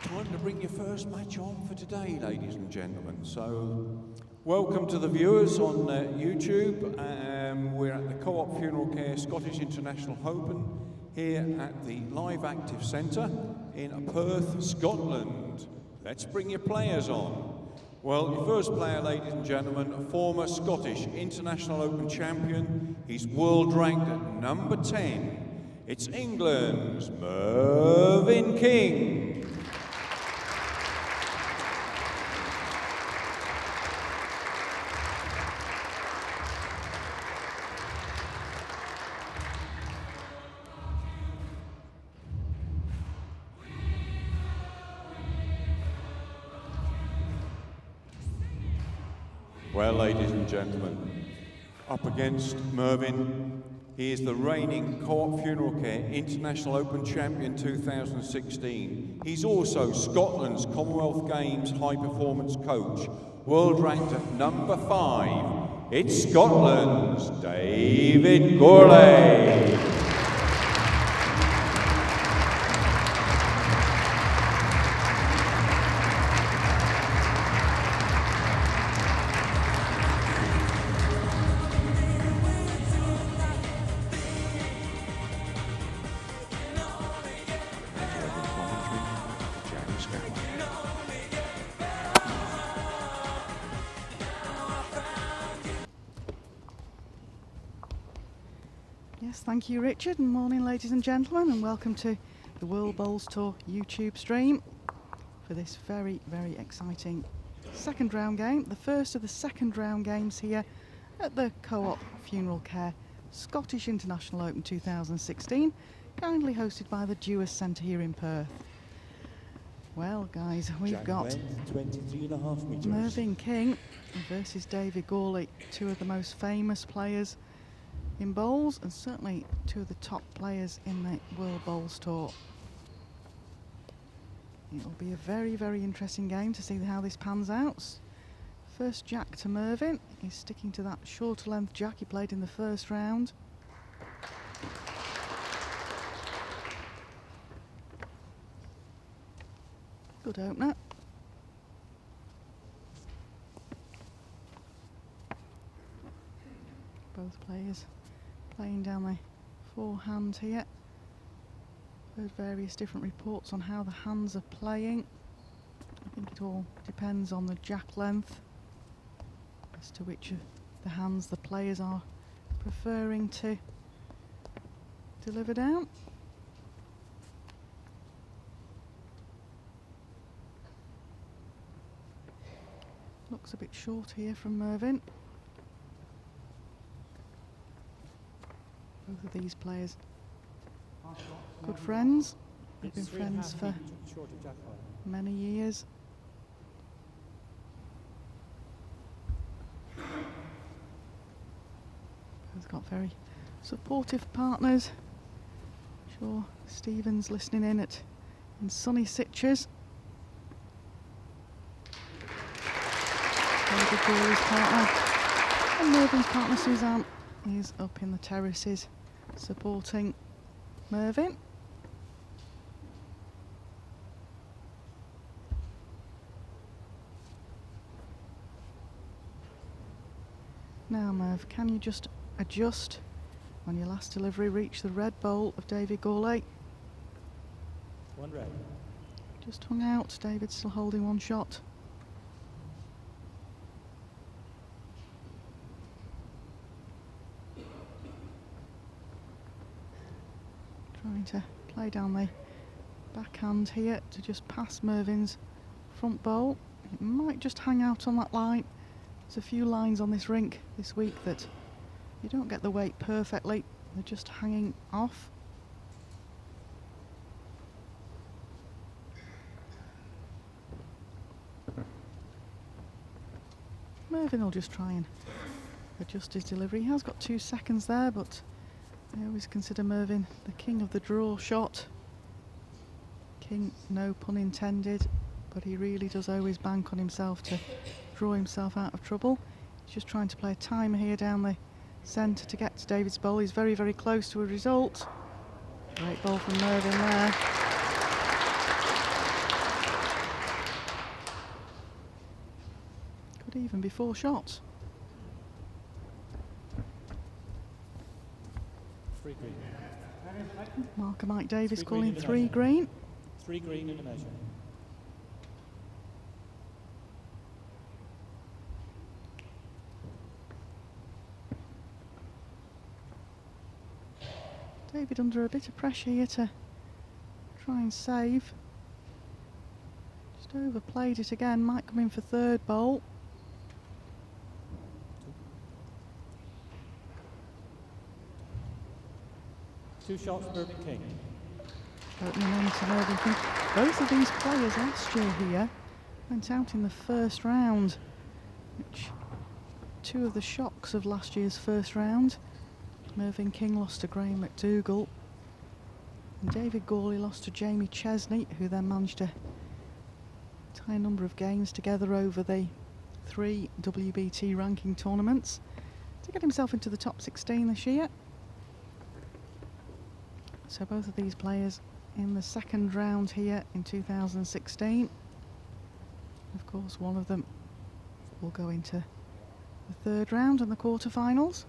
Time to bring your first match on for today, ladies and gentlemen. So, welcome to the viewers on YouTube. We're at the Co-op Funeral Care Scottish International Open here at the Live Active Centre in Perth, Scotland. Let's bring your players on. Well, your first player, ladies and gentlemen, a former Scottish International Open champion. He's world ranked at number 10. It's England's Mervyn King. Well, ladies and gentlemen, up against Mervyn, he is the reigning Co-op Funeral Care International Open Champion 2016. He's also Scotland's Commonwealth Games High Performance Coach, world ranked at number 5. It's Scotland's David Gourlay. Yes, thank you, Richard, and morning, ladies and gentlemen, and welcome to the World Bowls Tour YouTube stream for this very, very exciting second round game, the first of the second round games here at the Co-op Funeral Care Scottish International Open 2016, kindly hosted by the Dewar Centre here in Perth. Well, guys, we've got 23.5 metres. Mervyn King versus David Gourlay, two of the most famous players in bowls and certainly two of the top players in the World Bowls Tour. It'll be a very, very interesting game to see how this pans out. First jack to Mervyn. He's sticking to that shorter length jack he played in the first round. Good opener. Both players playing down the forehand here. Heard various different reports on how the hands are playing. I think it all depends on the jack length as to which of the hands the players are preferring to deliver down. Looks a bit short here from Mervyn. Both of these players, good friends. They've been friends for many years. Both got very supportive partners. Sure, Stephen's listening in sunny Sitges. David Gourlay's partner and Mervyn's partner Suzanne is up in the terraces supporting Mervyn. Now Merv, can you just adjust on your last delivery, reach the red bowl of David Gourlay? One red. Just hung out, David's still holding one shot. Trying to play down the backhand here to just pass Mervyn's front bowl. It might just hang out on that line. There's a few lines on this rink this week that you don't get the weight perfectly. They're just hanging off. Mervyn will just try and adjust his delivery. He has got 2 seconds there, but I always consider Mervyn the king of the draw shot. King, no pun intended, but he really does always bank on himself to draw himself out of trouble. He's just trying to play a timer here down the centre to get to David's bowl. He's very, very close to a result. Great ball from Mervyn there. Could even be 4 shots. 3 green. Marker Mike Davis 3 green calling in the 3 measure. green. 3 green in the measure. David under a bit of pressure here to try and save. Just overplayed it again. Might come in for 3rd bowl. Two shots, Mervyn King. Opening on to Mervyn King. Both of these players last year here went out in the 1st round, which 2 of the shocks of last year's 1st round. Mervyn King lost to Graham McDougall, and David Gawley lost to Jamie Chesney, who then managed to tie a number of games together over the 3 WBT ranking tournaments to get himself into the top 16 this year. So both of these players in the 2nd round here in 2016. Of course, one of them will go into the 3rd round and the quarterfinals.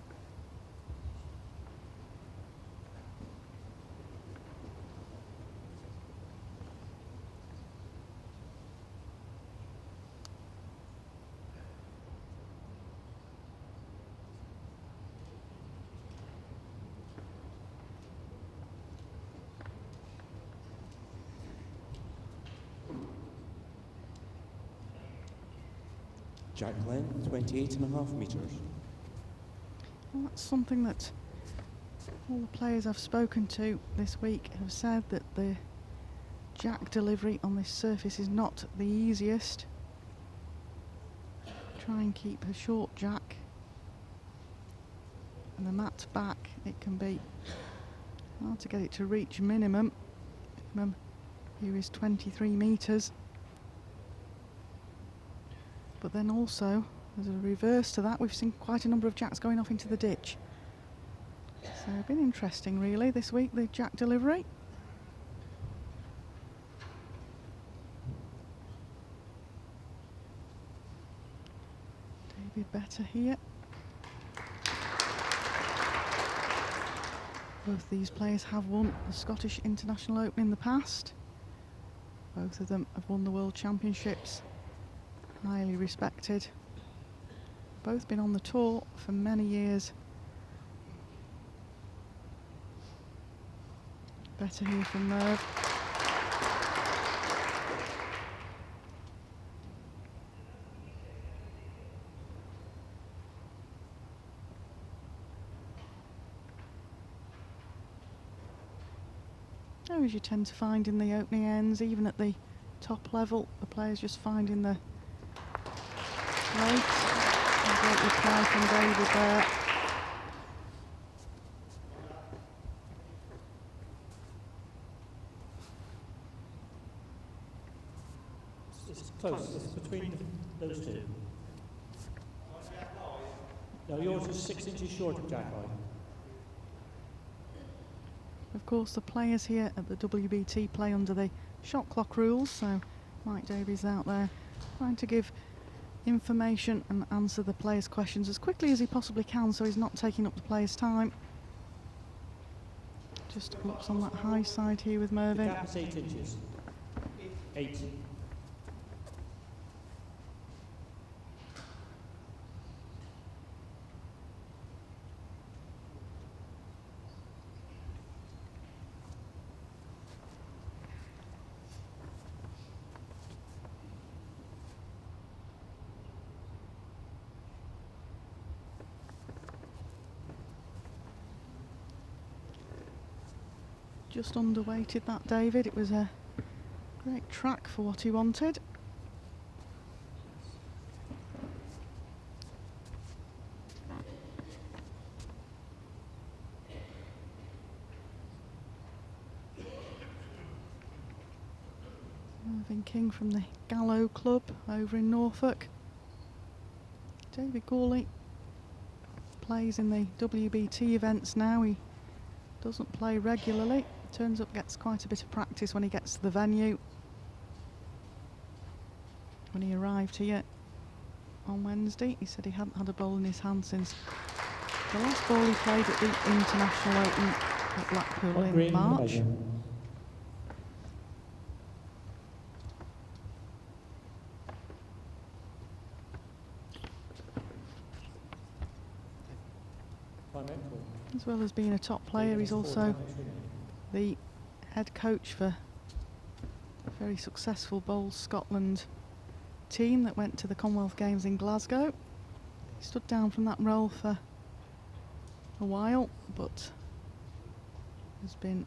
Jack Glenn, 28.5 metres. Well, that's something that all the players I've spoken to this week have said, that the jack delivery on this surface is not the easiest. Try and keep a short jack, and the mat back, it can be hard to get it to reach minimum. Minimum here is 23 metres. But then also, there's a reverse to that. We've seen quite a number of jacks going off into the ditch. So it's been interesting really this week, the jack delivery. David better here. Both these players have won the Scottish International Open in the past. Both of them have won the World Championships. Highly respected. Both been on the tour for many years. Better here from Merv. As you tend to find in the opening ends, even at the top level, the players just finding the right. Great reply from David there. It's close. It's between those two. No, yours is 6 inches short of Jack Eye. Of course, the players here at the WBT play under the shot clock rules, so Mike Davies out there trying to give information and answer the players' questions as quickly as he possibly can, so he's not taking up the players' time. Just looks on that high side here with The Mervyn. gap is 8 inches. 8. Just underweighted that, David. It was a great track for what he wanted. Mervyn King from the Gallo Club over in Norfolk. David Gawley plays in the WBT events now. He doesn't play regularly. Turns up, gets quite a bit of practice when he gets to the venue. When he arrived here on Wednesday. He said he hadn't had a ball in his hand since the last ball he played at the International Open at Blackpool One in green, March. measure. As well as being a top player, he's also the head coach for a very successful Bowls Scotland team that went to the Commonwealth Games in Glasgow. He stood down from that role for a while, but has been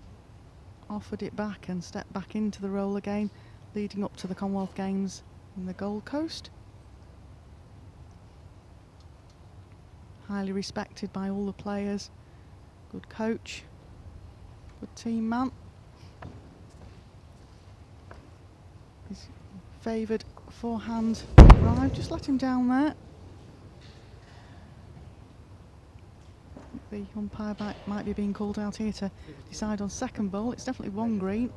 offered it back and stepped back into the role again, leading up to the Commonwealth Games in the Gold Coast. Highly respected by all the players, good coach, good team man. His favoured forehand drive, just let him down there. The umpire might be being called out here to decide on second ball. It's definitely one green.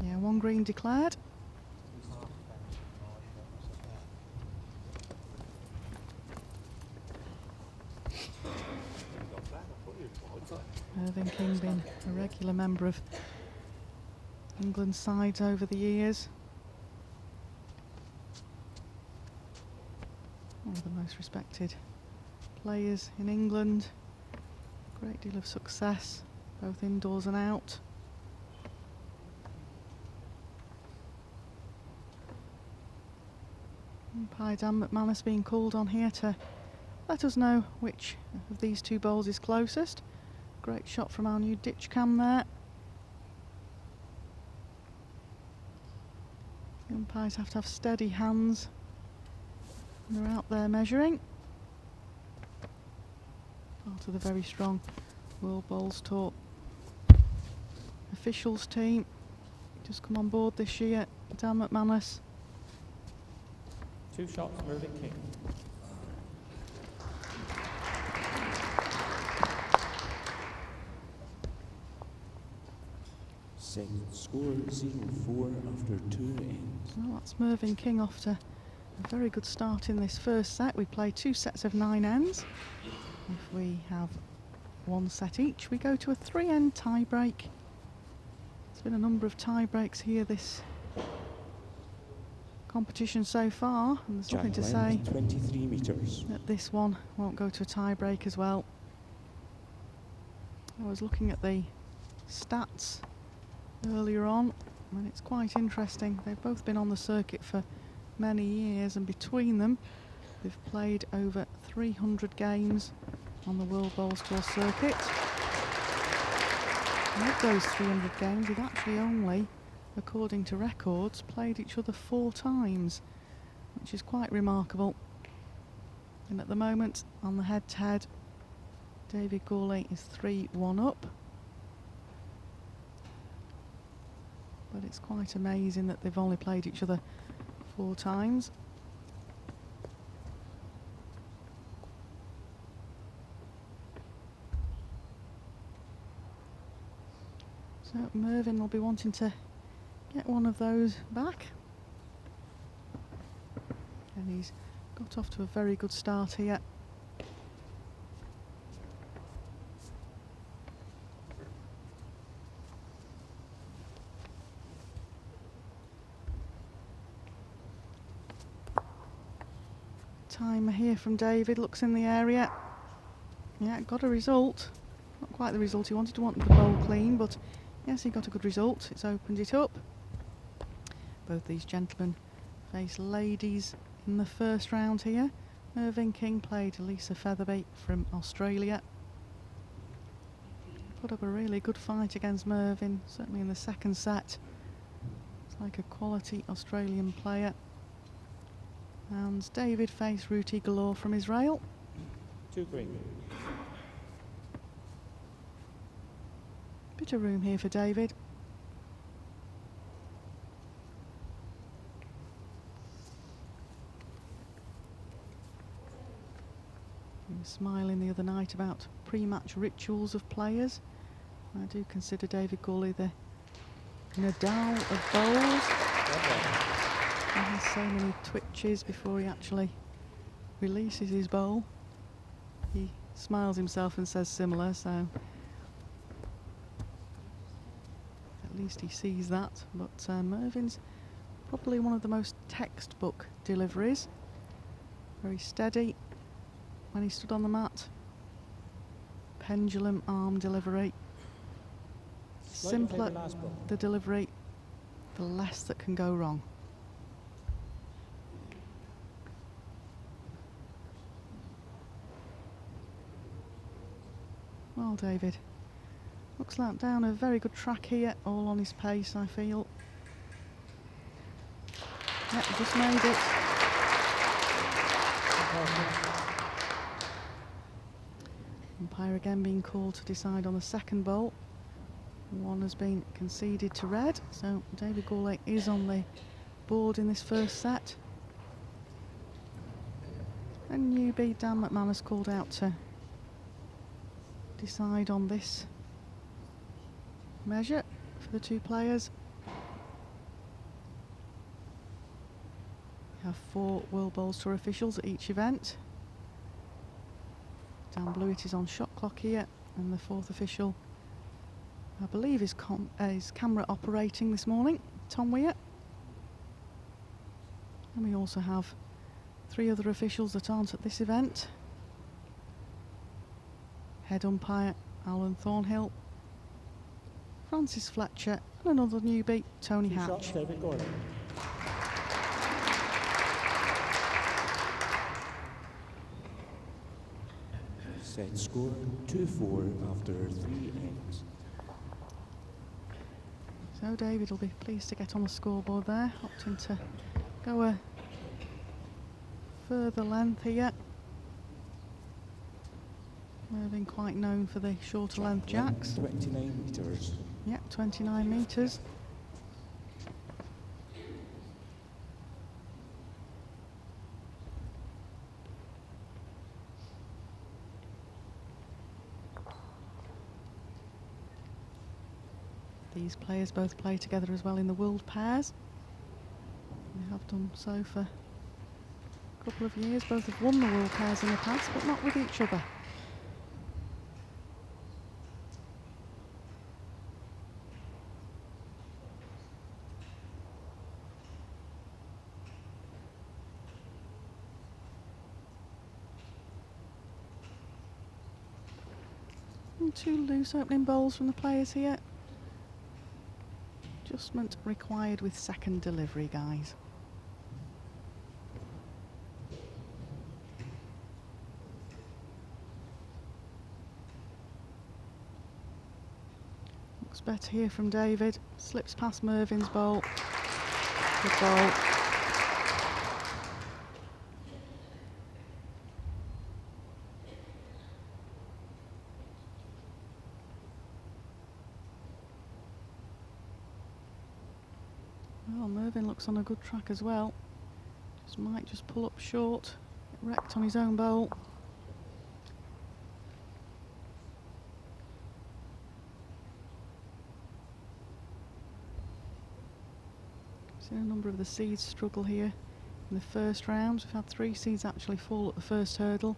Yeah, one green declared. Mervyn King been a regular member of England's sides over the years. One of the most respected players in England. Great deal of success, both indoors and out. Umpire Dan McManus being called on here to let us know which of these two bowls is closest. Great shot from our new ditch cam there. The umpires have to have steady hands when they're out there measuring. Part of the very strong World Bowls Tour officials team. Just come on board this year, Dan McManus. 2 shots, Mervyn King. Second score 0-4 after 2 ends. Well, that's Mervyn King off to a very good start in this first set. We play 2 sets of 9 ends. If we have 1 set each, we go to a 3-end tie break. There's been a number of tie breaks here this competition so far, and there's nothing to say 23 metres. that this one won't go to a tie break as well. I was looking at the stats earlier on, and it's quite interesting. They've both been on the circuit for many years, and between them they've played over 300 games on the World Bowls Tour circuit. And of those 300 games, they've actually only, according to records, played each other 4 times, which is quite remarkable. And at the moment, on the head-to-head, David Gawley is 3-1 up. But it's quite amazing that they've only played each other 4 times. So Mervyn will be wanting to get one of those back. And he's got off to a very good start here. Timer here from David, looks in the area. Yeah, got a result. Not quite the result he wanted. He wanted the bowl clean, but yes, he got a good result. It's opened it up. Both these gentlemen face ladies in the first round here. Mervyn King played Lisa Featherby from Australia. Put up a really good fight against Mervyn, certainly in the second set. It's like a quality Australian player. And David faced Ruti Galore from Israel. 2 green. Bit of room here for David. He was smiling the other night about pre-match rituals of players. I do consider David Gawley the Nadal of bowls. He has so many twitches before he actually releases his bowl. He smiles himself and says similar, so at least he sees that. But Mervyn's probably one of the most textbook deliveries. Very steady when he stood on the mat. Pendulum arm delivery. Slightly Simpler favour last ball. the delivery, the less that can go wrong. Well, David, looks like down a very good track here, all on his pace, I feel. Yep, just made it. Umpire again being called to decide on the second bowl. One has been conceded to red, so David Gourlay is on the board in this first set. And newbie Dan McManus called out to decide on this measure for the two players. We have 4 World Bowls Tour officials at each event. Dan Blewett is on shot clock here, and the 4th official, I believe, is camera operating this morning, Tom Weir. And we also have 3 other officials that aren't at this event. Head umpire Alan Thornhill, Francis Fletcher, and another newbie, Tony 2 shots, Hatch. David Gourlay. Set score 2-4 after 3 ends. So David will be pleased to get on the scoreboard there, opting to go a further length here. Mervyn quite known for the shorter length jacks. 29 metres. Yep, 29 metres. These players both play together as well in the World Pairs. They have done so for a couple of years. Both have won the World Pairs in the past, but not with each other. And 2 loose opening bowls from the players here. Adjustment required with second delivery, guys. Looks better here from David. Slips past Mervyn's bowl. Good bowl. Well, Mervyn looks on a good track as well. Might just pull up short. Get wrecked on his own bowl. Seen a number of the seeds struggle here in the first round. We've had 3 seeds actually fall at the first hurdle.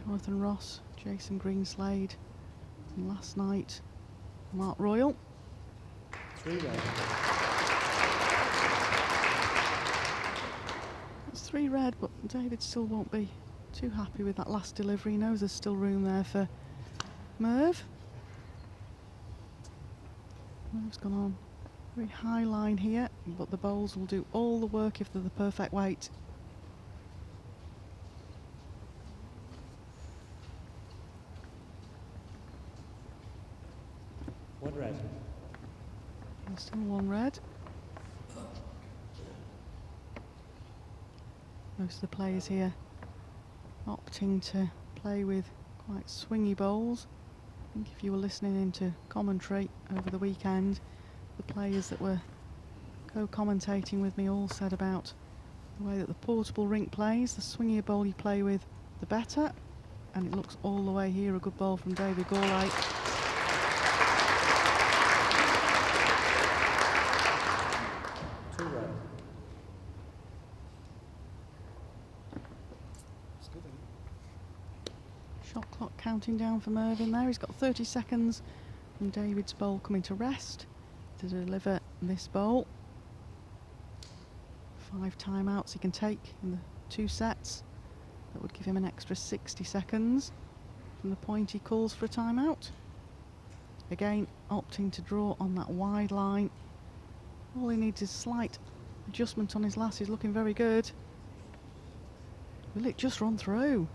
Jonathan Ross, Jason Greenslade, and last night Mark Royal. 3 red. It's 3 red, but David still won't be too happy with that last delivery. He knows there's still room there for Merv. Merv's gone on very high line here, but the bowls will do all the work if they're the perfect weight. One red. There's still 1 red. Most of the players here opting to play with quite swingy bowls. I think if you were listening into commentary over the weekend, the players that were co-commentating with me all said about the way that the portable rink plays. The swingier bowl you play with, the better. And it looks all the way here a good bowl from David Gourlay. Shot clock counting down for Mervyn there. He's got 30 seconds from David's bowl coming to rest to deliver this bowl. 5 timeouts he can take in the 2 sets. That would give him an extra 60 seconds from the point he calls for a timeout. Again, opting to draw on that wide line. All he needs is slight adjustment on his last. He's looking very good. Will it just run through?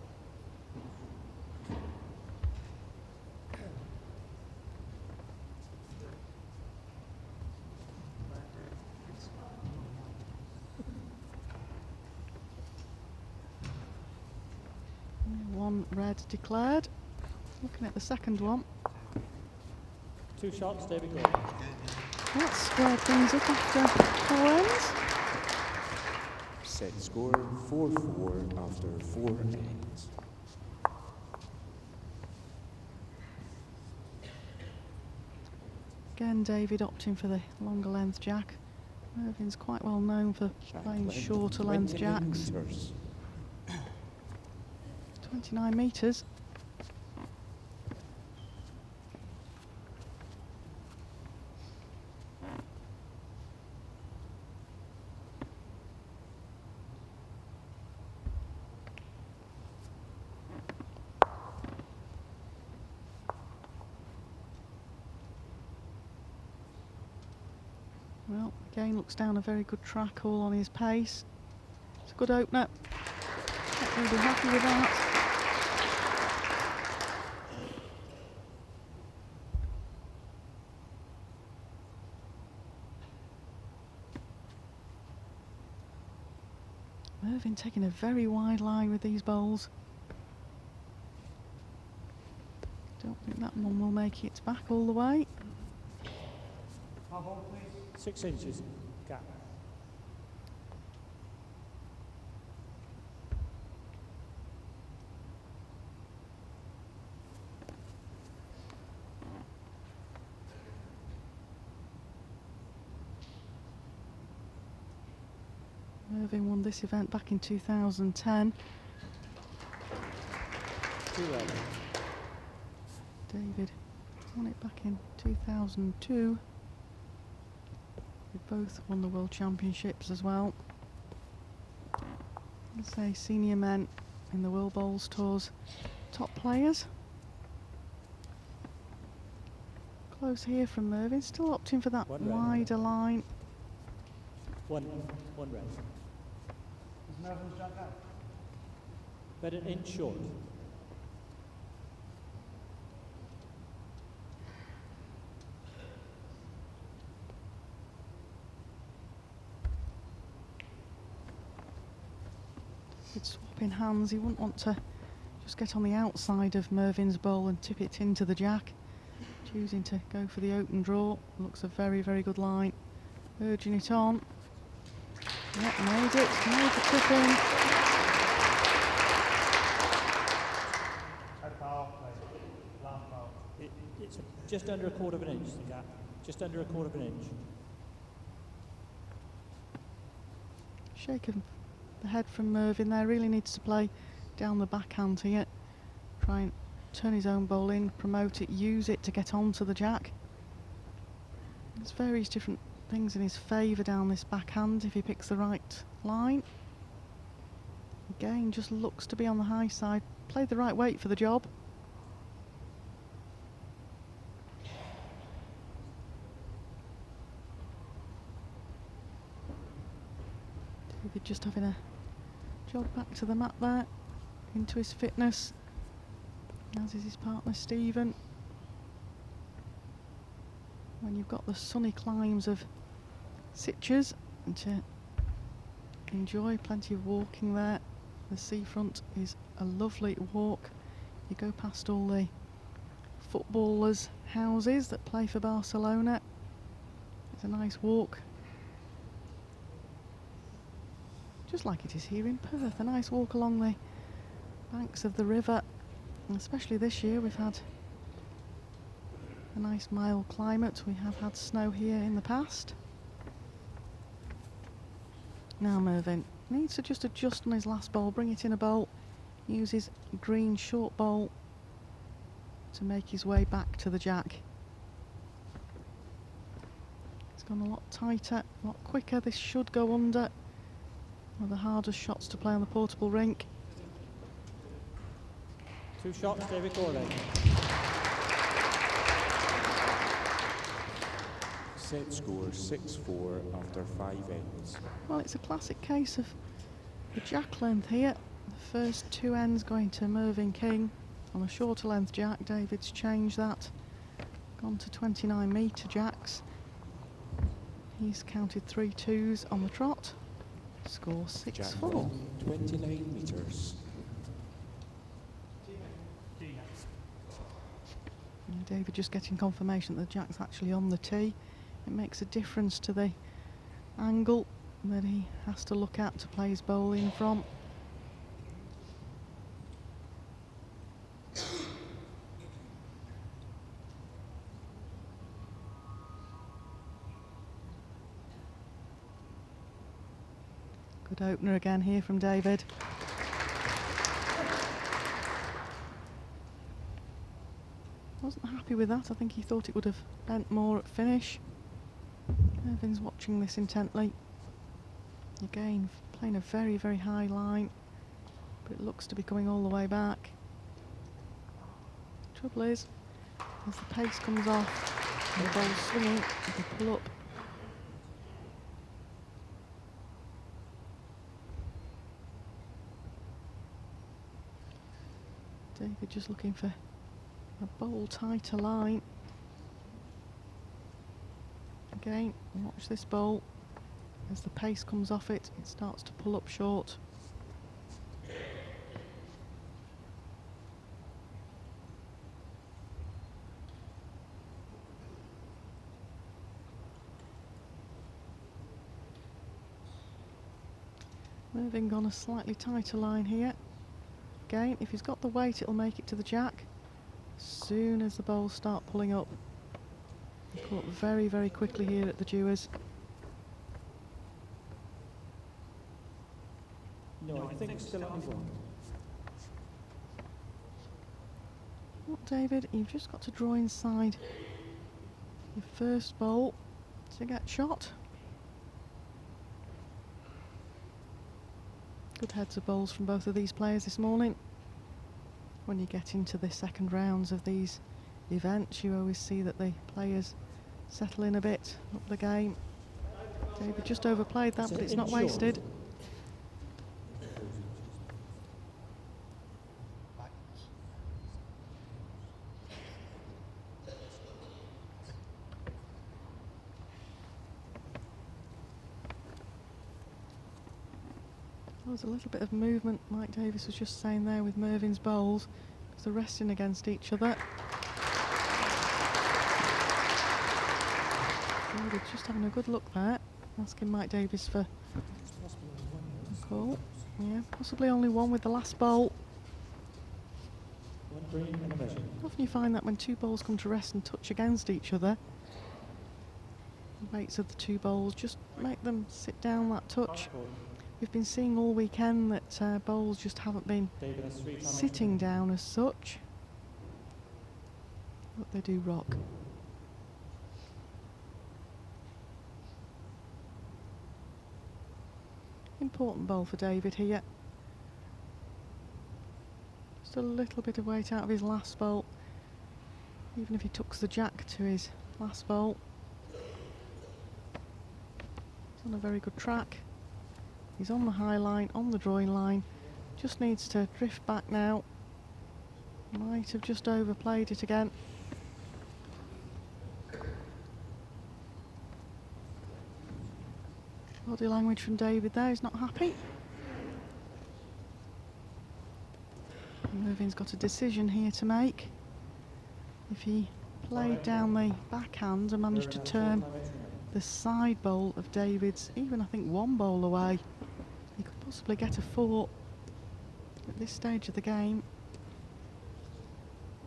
One red declared. Looking at the second one. 2 shots, David Gordon. That squared things up after 4 ends. Set score 4-4 after 4 ends. Again, David opting for the longer length jack. Mervyn's quite well known for playing length shorter length 29 jacks. meters. 29 metres. Well, again looks down a very good track, all on his pace. It's a good opener. Not really happy with that. Mervyn taking a very wide line with these bowls. Don't think that one will make it back all the way. 6 inches gap. Mervyn won this event back in 2010. 2 red. David won it back in 2002. They both won the World Championships as well. Let's say senior men in the World Bowls Tour's top players. Close here from Mervyn, still opting for that One red. wider line. 1 red. But an inch short. Could swap in hands. He wouldn't want to just get on the outside of Mervyn's bowl and tip it into the jack. Choosing to go for the open draw. Looks a very, very good line. Urging it on. Yep, made it. Made the tip in. It's just under 1/4 of an inch, the gap. Just under 1/4 of an inch. Shake of the head from Mervyn there. Really needs to play down the backhand here. Try and turn his own bowl in, promote it, use it to get onto the jack. There's various different things in his favour down this backhand if he picks the right line. Again, just looks to be on the high side. Played the right weight for the job. David just having a jog back to the mat there, into his fitness, as is his partner Stephen. When you've got the sunny climes of Sitges and to enjoy, plenty of walking there. The seafront is a lovely walk. You go past all the footballers' houses that play for Barcelona. It's a nice walk. Just like it is here in Perth, a nice walk along the banks of the river. And especially this year we've had a nice mild climate. We have had snow here in the past. Now Mervyn needs to just adjust on his last bowl, bring it in a bowl. uses green short bowl to make his way back to the jack. It's gone a lot tighter, a lot quicker. This should go under. One of the hardest shots to play on the portable rink. 2 shots, David Gourlay. Set score 6-4 after 5 ends. Well, it's a classic case of the jack length here. The first 2 ends going to Mervyn King. On a shorter length jack, David's changed that. Gone to 29 metre jacks. He's counted 3 2s on the trot. Score Jack 6-4. 1, 29 metres. David just getting confirmation that the jack's actually on the tee. It makes a difference to the angle that he has to look at to play his bowling from. Good opener again here from David. Wasn't happy with that. I think he thought it would have bent more at finish. Mervyn's watching this intently. Again, playing a very, very high line, but it looks to be coming all the way back. Trouble is, as the pace comes off and the ball's swinging, it can pull up. David just looking for a bowl tighter line. Again, watch this bowl. As the pace comes off it, it starts to pull up short. Moving on a slightly tighter line here. Again, if he's got the weight, it'll make it to the jack. As soon as the bowls start pulling up. They pull up very, very quickly here at the Dewars. No, I think still on 1. Well, David, you've just got to draw inside your first bowl to get shot. Good heads of bowls from both of these players this morning. When you get into the second rounds of these events, you always see that the players settle in a bit, up the game. David just overplayed that, but it's not wasted. There was a little bit of movement, Mike Davis was just saying there, with Mervyn's bowls, because they're resting against each other. David just having a good look there, asking Mike Davis for a call. Yeah, possibly only one with the last bowl. 1 green and a measure. Often you find that when 2 bowls come to rest and touch against each other, the weights of the 2 bowls just make them sit down that touch. We've been seeing all weekend that bowls just haven't been David has 3 times. sitting down as such, but they do rock. Important bowl for David here. Just a little bit of weight out of his last bowl. Even if he tucks the jack to his last bowl. He's on a very good track. He's on the high line, on the drawing line. Just needs to drift back now. Might have just overplayed it again. Body language from David there, he's not happy. Mervyn's got a decision here to make. If he played down the backhand and managed to turn the side bowl of David's, even I think 1 bowl away, he could possibly get a 4 at this stage of the game.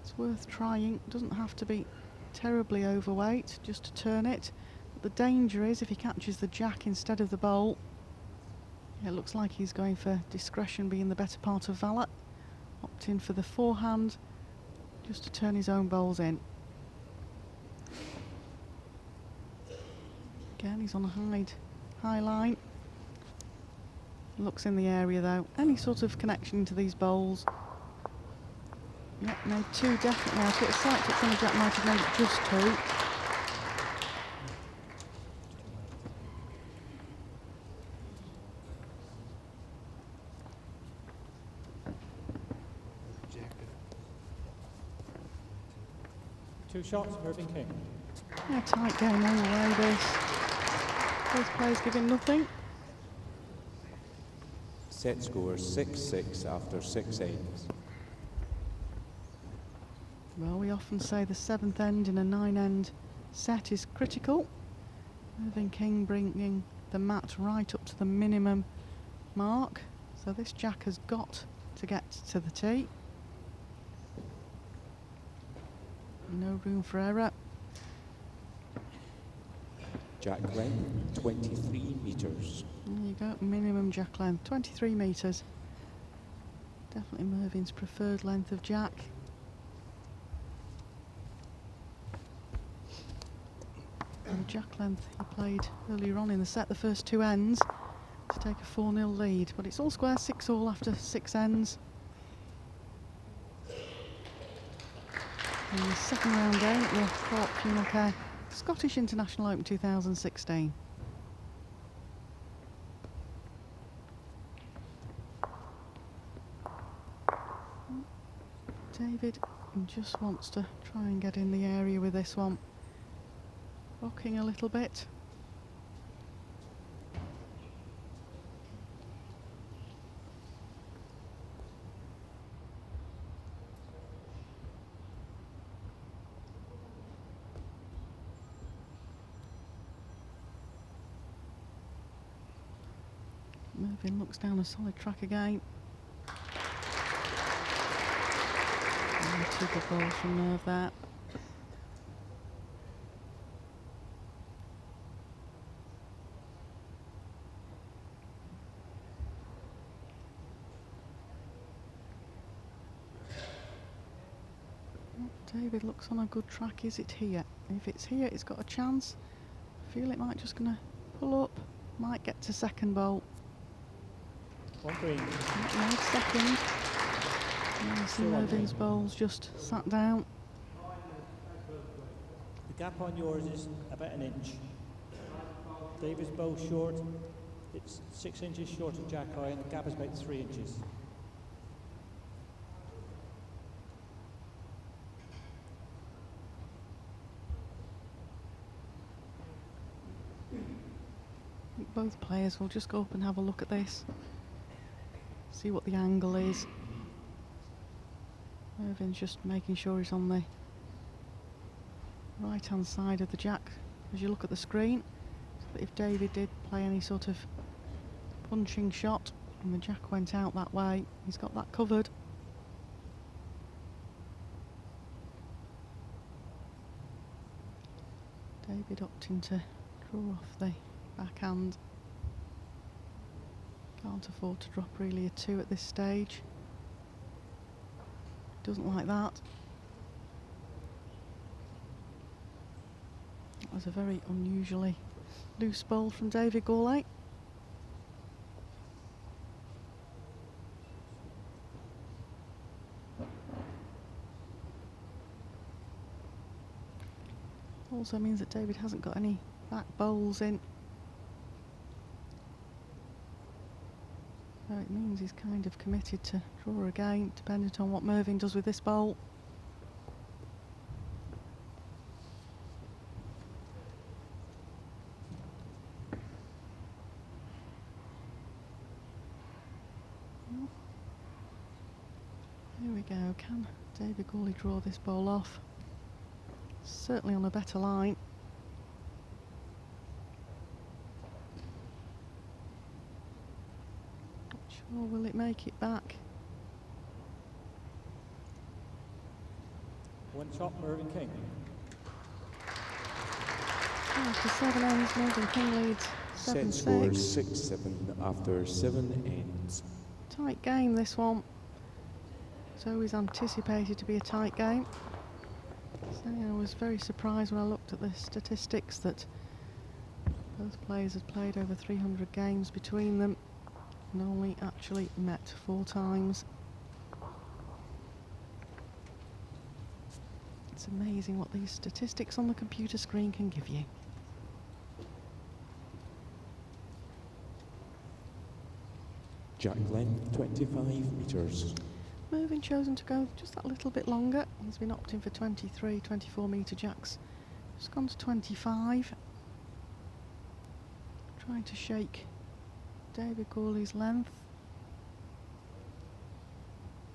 It's worth trying, doesn't have to be terribly overweight just to turn it. But the danger is if he catches the jack instead of the bowl, it looks like he's going for discretion being the better part of valour. If he catches the jack, he could possibly get a 5. If he catches the 4, it looks like he's going for 6. 6 for David. opting for the forehand just to turn his own bowls in. Again, he's on a high line. Looks in the area though. Any sort of connection to these bowls. Yep, made two definitely out of it. A slight touch on the jack might have made it just two. Two shots, Mervyn King. Yeah, tight game all the way this. Both players giving nothing. Set score 6-6 after 6 ends. Well, we often say the 7th end in a 9-end set is critical. Mervyn King bringing the mat right up to the minimum mark. So this jack has got to get to the tee. No room for error. Jack length 23 metres. There you go, minimum jack length, 23 metres. Definitely Mervyn's preferred length of jack. And the jack length he played earlier on in the set, the first 2 ends, to take a 4-0 lead. But it's all square, 6-all after 6 ends. In the second round game at the Co-op Funeral Care Scottish International Open 2016. David just wants to try and get in the area with this one. Rocking a little bit. Mervyn looks down a solid track again. And 2 good balls from Merv there. David looks on a good track. Is it here? If it's here, it's got a chance. I feel it might just gonna pull up. Might get to second bowl. One green. Not made second. And you see Mervyn's bowls just sat down. The gap on yours is about an inch. David's bow short. It's 6 inches short of Jack High, and the gap is about 3 inches. Both players will just go up and have a look at this. See what the angle is. Mervyn's just making sure he's on the right hand side of the jack as you look at the screen. So that if David did play any sort of punching shot and the jack went out that way, he's got that covered. David opting to draw off the backhand. Can't afford to drop really a 2 at this stage. Doesn't like that. That was a very unusually loose bowl from David Gourlay. Also means that David hasn't got any back bowls in. So it means he's kind of committed to draw again, dependent on what Mervyn does with this bowl. Well, here we go. Can David Gourlay draw this bowl off? Certainly on a better line. Or will it make it back? One shot, Mervyn King. After 7 ends, Mervyn King leads Set score 7-6. 6-7 after 7 ends. Tight game, this one. It's always anticipated to be a tight game. So I was very surprised when I looked at the statistics that both players had played over 300 games between them and only actually met 4 times. It's amazing what these statistics on the computer screen can give you. Jack Glenn, 25 metres. Mervyn chosen to go just that little bit longer. He's been opting for 23, 24 metre jacks. Just gone to 25. Trying to shake David Gourley's length.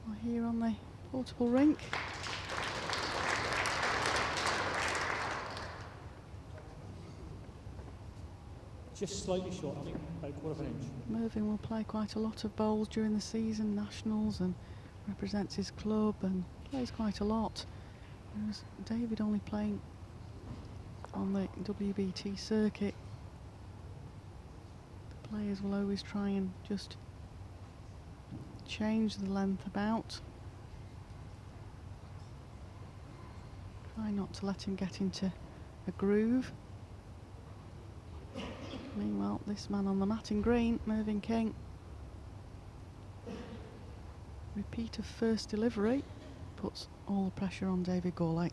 We're here on the portable rink. Just slightly short, I think, about a quarter of an inch. Mervyn will play quite a lot of bowls during the season, nationals, and represents his club and plays quite a lot. Whereas David only playing on the WBT circuit. The players will always try and just change the length about. Try not to let him get into a groove. Meanwhile, this man on the mat in green, Mervyn King. Repeat of first delivery puts all the pressure on David Gourley.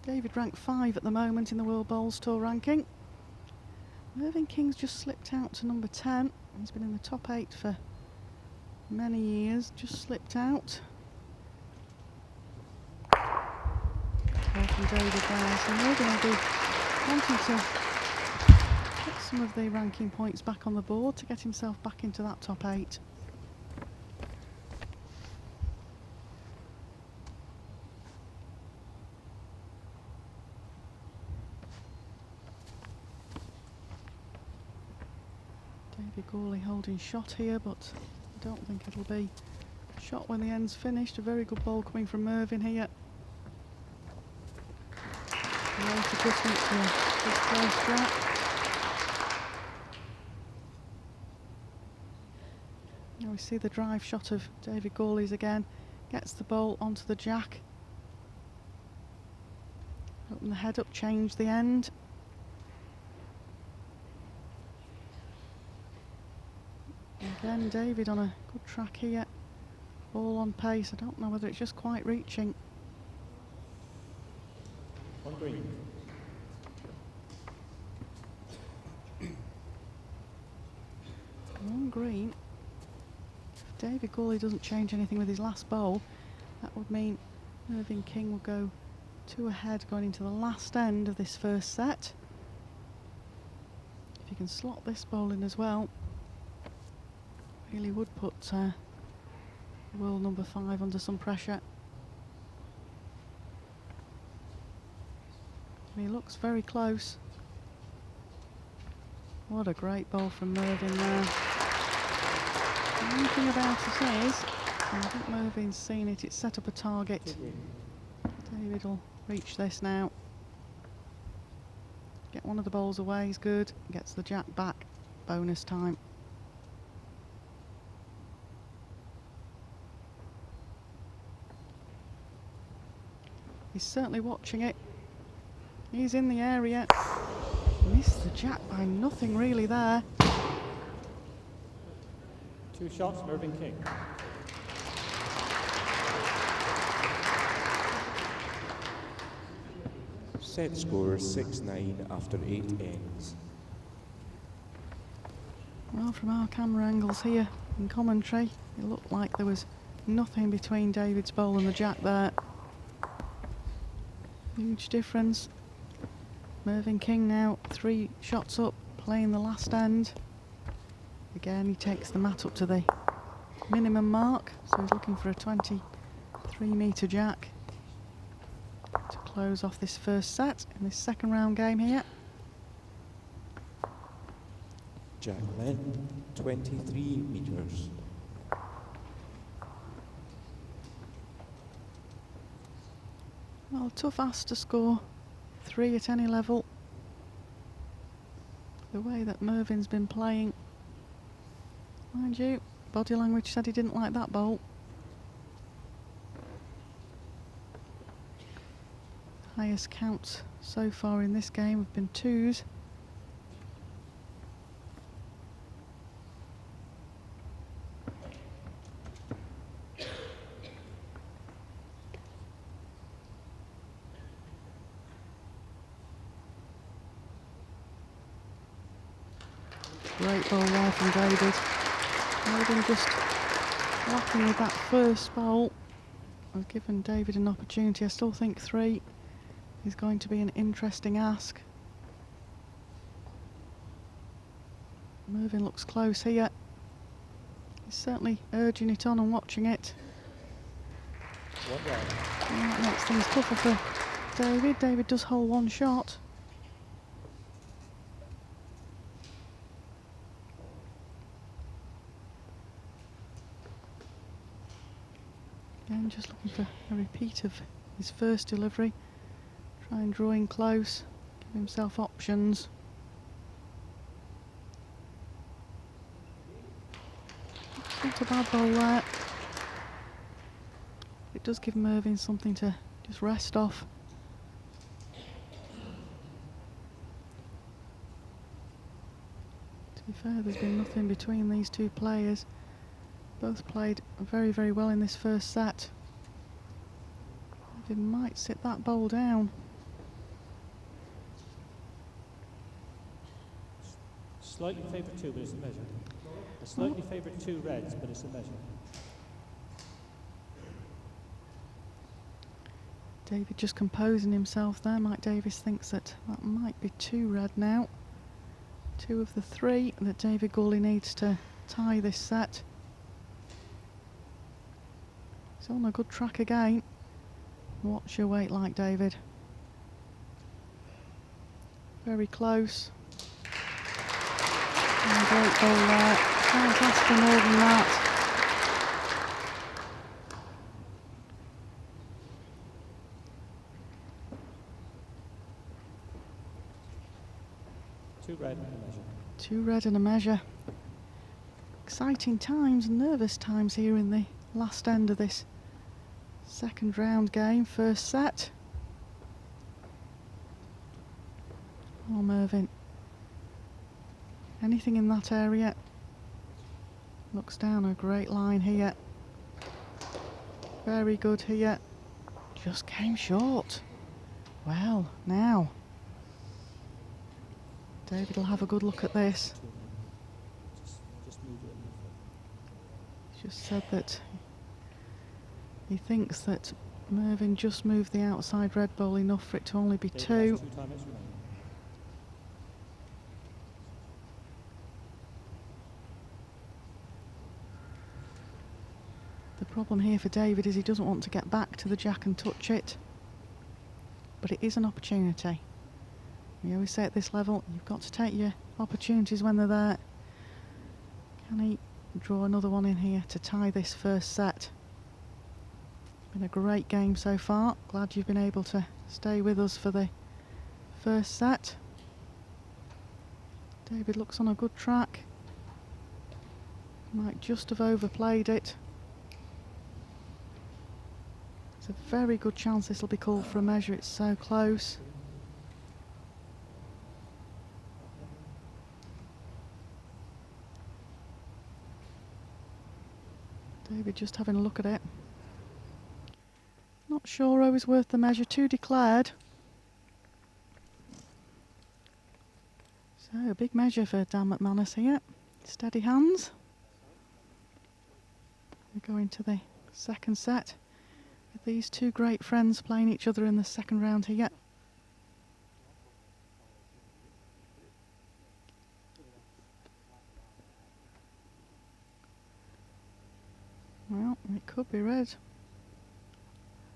David ranked 5 at the moment in the World Bowls Tour ranking. Mervyn King's just slipped out to number 10. He's been in the top 8 for many years, just slipped out. From David there, so Mervyn will be wanting to get some of the ranking points back on the board to get himself back into that top 8. David Gourley holding shot here, but I don't think it'll be shot when the end's finished. A very good ball coming from Mervyn here. Late adjustment to this close jack. Now we see the drive shot of David Gourley's again. Gets the ball onto the jack. Open the head up, change the end. Again, David on a good track here. Ball on pace. I don't know whether it's just quite reaching. On green. On green. If David Gourley doesn't change anything with his last bowl, that would mean Mervyn King will go 2 ahead going into the last end of this first set. If he can slot this bowl in as well, really would put world number 5 under some pressure. He looks very close. What a great ball from Mervyn there. The only thing about it is, and I think Mervyn's seen it, it's set up a target. David will reach this now. Get one of the balls away is good. Gets the jack back. Bonus time. He's certainly watching it. He's in the area. Missed the jack by nothing really there. 2 shots, Mervyn King. Set score 6-9 after 8 ends. Well, from our camera angles here in commentary, it looked like there was nothing between David's bowl and the jack there. Huge difference. Mervyn King now 3 shots up, playing the last end. Again, he takes the mat up to the minimum mark, so he's looking for a 23 metre jack to close off this first set in this second round game here. Jack Glenn, 23 metres. Well, tough ask to score 3 at any level. The way that Mervyn's been playing, Mind you, body language said he didn't like that bowl. Highest counts so far in this game have been 2s. Great bowl there from David. David just lacking with that first bowl. I've given David an opportunity. I still think 3 is going to be an interesting ask. Mervyn looks close here. He's certainly urging it on and watching it. And that makes things tougher for David. David does hold 1 shot. Again, just looking for a repeat of his first delivery. Try and draw in close, give himself options. It's not a bad bowl there. It does give Mervyn something to just rest off. To be fair, there's been nothing between these two players. Both played very, very well in this first set. David might sit that bowl down. Slightly favoured 2, but it's a measure. A slightly favoured 2 reds, but it's a measure. David just composing himself there. Mike Davis thinks that that might be 2 red now. 2 of the 3 that David Gawley needs to tie this set. He's on a good track again. What's your weight like, David? Very close. And a great bowl there. Can't ask for more than that. Two red and a measure. 2 red and a measure. Exciting times, nervous times here in the last end of this second round game, first set. Oh, Mervyn. Anything in that area. Looks down a great line here. Very good here. Just came short. Well, now David will have a good look at this. Just move it enough. He's just said that he thinks that Mervyn just moved the outside red bowl enough for it to only be 2. David has 2 timeouts remaining. The problem here for David is he doesn't want to get back to the jack and touch it. But it is an opportunity. We always say at this level, you've got to take your opportunities when they're there. Can he draw another one in here to tie this first set? Been a great game so far. Glad you've been able to stay with us for the first set. David looks on a good track. Might just have overplayed it. It's a very good chance this will be called for a measure. It's so close. David just having a look at it. Not sure always worth the measure. 2 declared. So a big measure for Dan McManus here. Steady hands. We go into the second set with these 2 great friends playing each other in the second round here. Well, it could be red.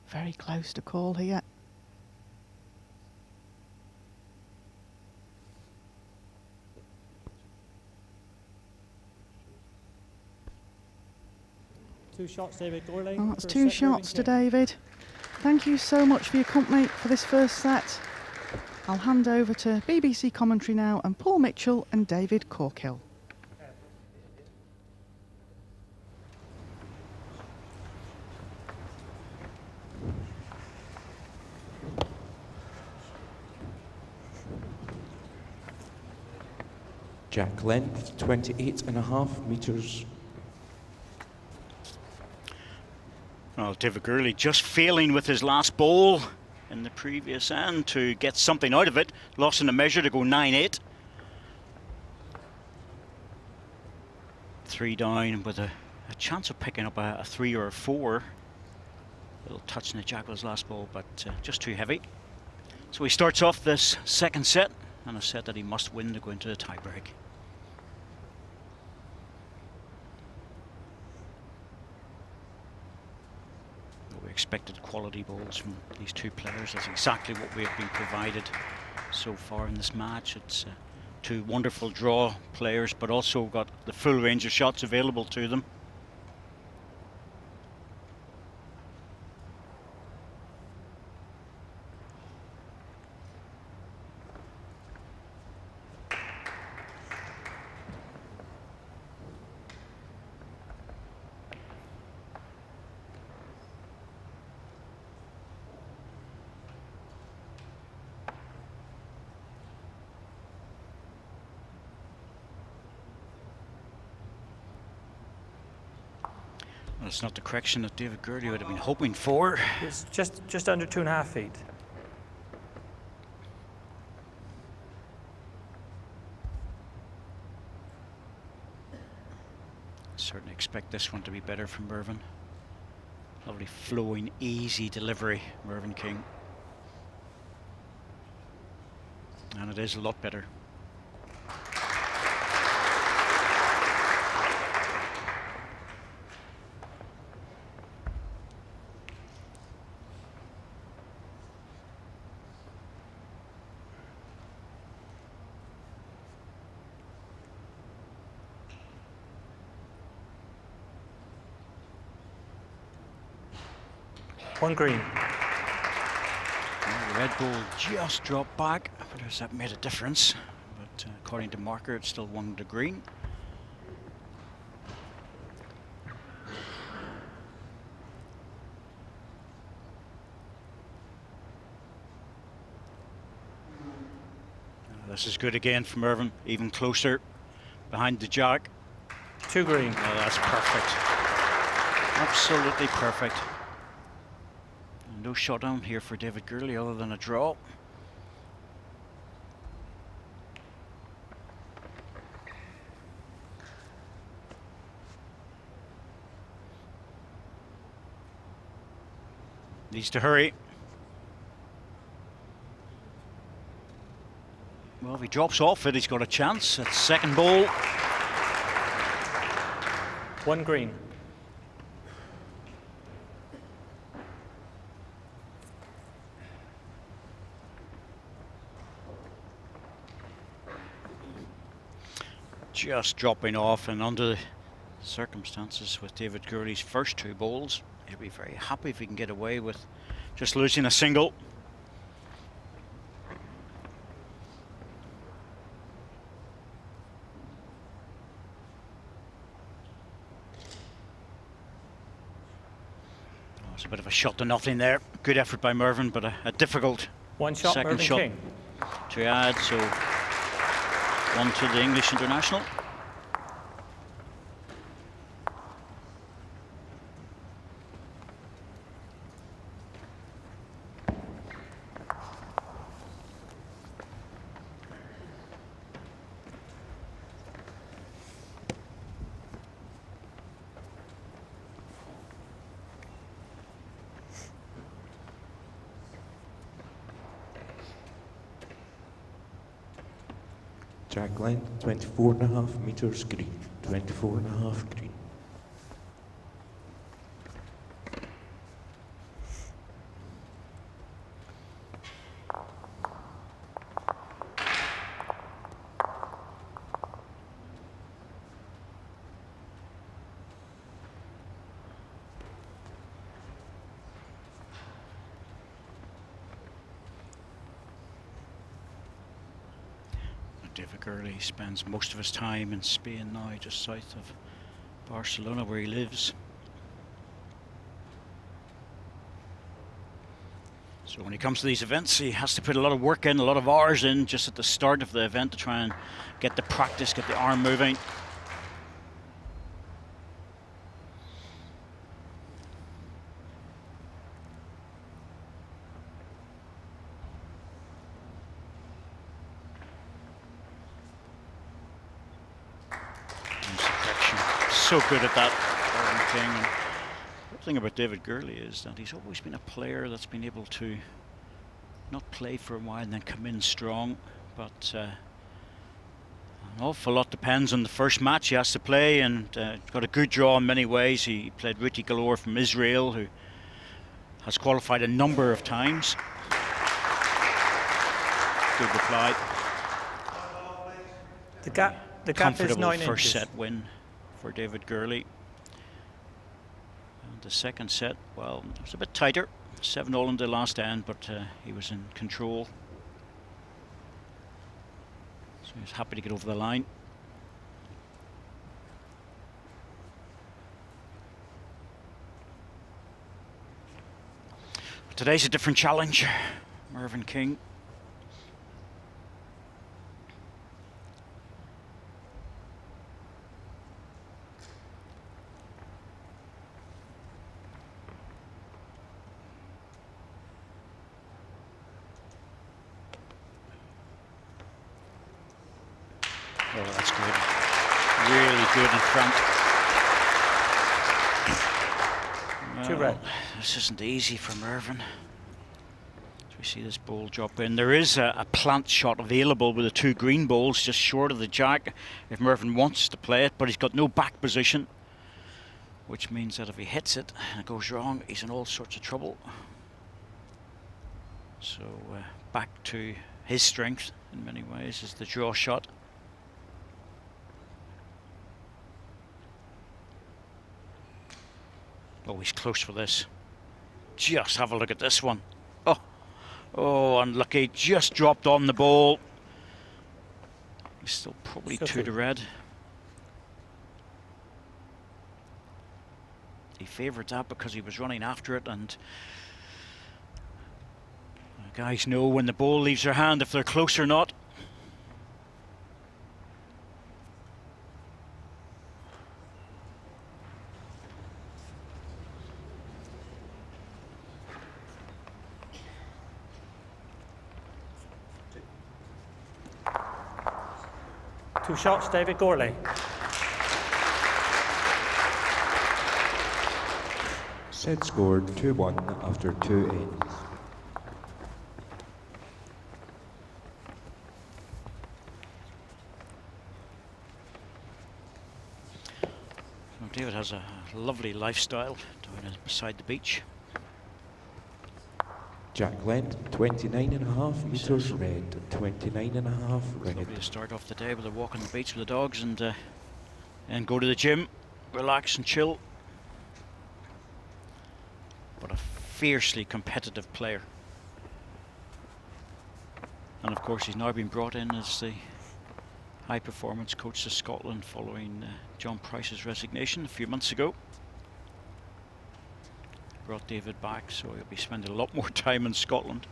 Very close to call here. Two shots, David Gawley. Well, that's First 2 set, shots to Mervyn King. David. Thank you so much for your company for this first set. I'll hand over to BBC commentary now and Paul Mitchell and David Corkill. Jack length, 28.5 metres. Well, David Gurley just failing with his last bowl in the previous end to get something out of it. Lost in the measure to go 9-8. 3 down with a chance of picking up a 3 or a 4. Little touch in the jack with his last ball, but just too heavy. So he starts off this second set, and a set that he must win to go into the tiebreak. We expected quality balls from these two players. That's exactly what we have been provided so far in this match. It's two wonderful draw players, but also got the full range of shots available to them. Well, it's not the correction that David Gurley would have been hoping for. It's just under 2.5 feet. Certainly expect this one to be better from Mervyn. Lovely flowing, easy delivery, Mervyn King. And it is a lot better. One green. Well, the red ball just dropped back. I wonder if that made a difference. But according to marker, it's still 1 to green. This is good again from Mervyn, even closer behind the jack. 2 green. Oh, that's perfect. Absolutely perfect. No shutdown here for David Gurley other than a draw. Needs to hurry. Well, if he drops off it, he's got a chance. It's second ball. 1 green. Just dropping off, and under the circumstances with David Gurley's first 2 balls, he'll be very happy if he can get away with just losing a single. Oh, it's a bit of a shot to nothing there. Good effort by Mervyn, but a difficult 1 shot, second Mervyn shot King. to add. So 1 to the English international. Jack length, 24.5 metres green. 24.5 green. David Gurley spends most of his time in Spain now, just south of Barcelona, where he lives. So when he comes to these events, he has to put a lot of work in, a lot of hours in just at the start of the event to try and get the practice, get the arm moving. So good at that, Irvin King. And the thing about David Gurley is that he's always been a player that's been able to not play for a while and then come in strong, but an awful lot depends on the first match he has to play, and got a good draw in many ways. He played Riti Galore from Israel, who has qualified a number of times. Good reply. The gap is Comfortable 9 first inches. set win for David Gurley. And the second set, well, it was a bit tighter. 7-all in the last end, but he was in control. So he was happy to get over the line. But today's a different challenge. Mervyn King. Oh, that's good. Really good in front. Too red. This isn't easy for Mervyn. As we see this ball drop in. There is a plant shot available with the 2 green balls just short of the jack if Mervyn wants to play it, but he's got no back position, which means that if he hits it and it goes wrong, he's in all sorts of trouble. So back to his strength in many ways is the draw shot. Oh, he's close for this. Just have a look at this one. Oh, unlucky. Just dropped on the ball. He's still probably 2 to red. He favoured that because he was running after it, and guys know when the ball leaves their hand if they're close or not. Two shots, David Gurley. Set scored 2-1 after 2 ends. Well, David has a lovely lifestyle down beside the beach. Jack length 29.5 metres red, 29.5 red. Lovely to start off the day with a walk on the beach with the dogs and go to the gym, relax and chill. But a fiercely competitive player. And of course he's now been brought in as the high performance coach to Scotland following John Price's resignation a few months ago. Brought David back, so he'll be spending a lot more time in Scotland.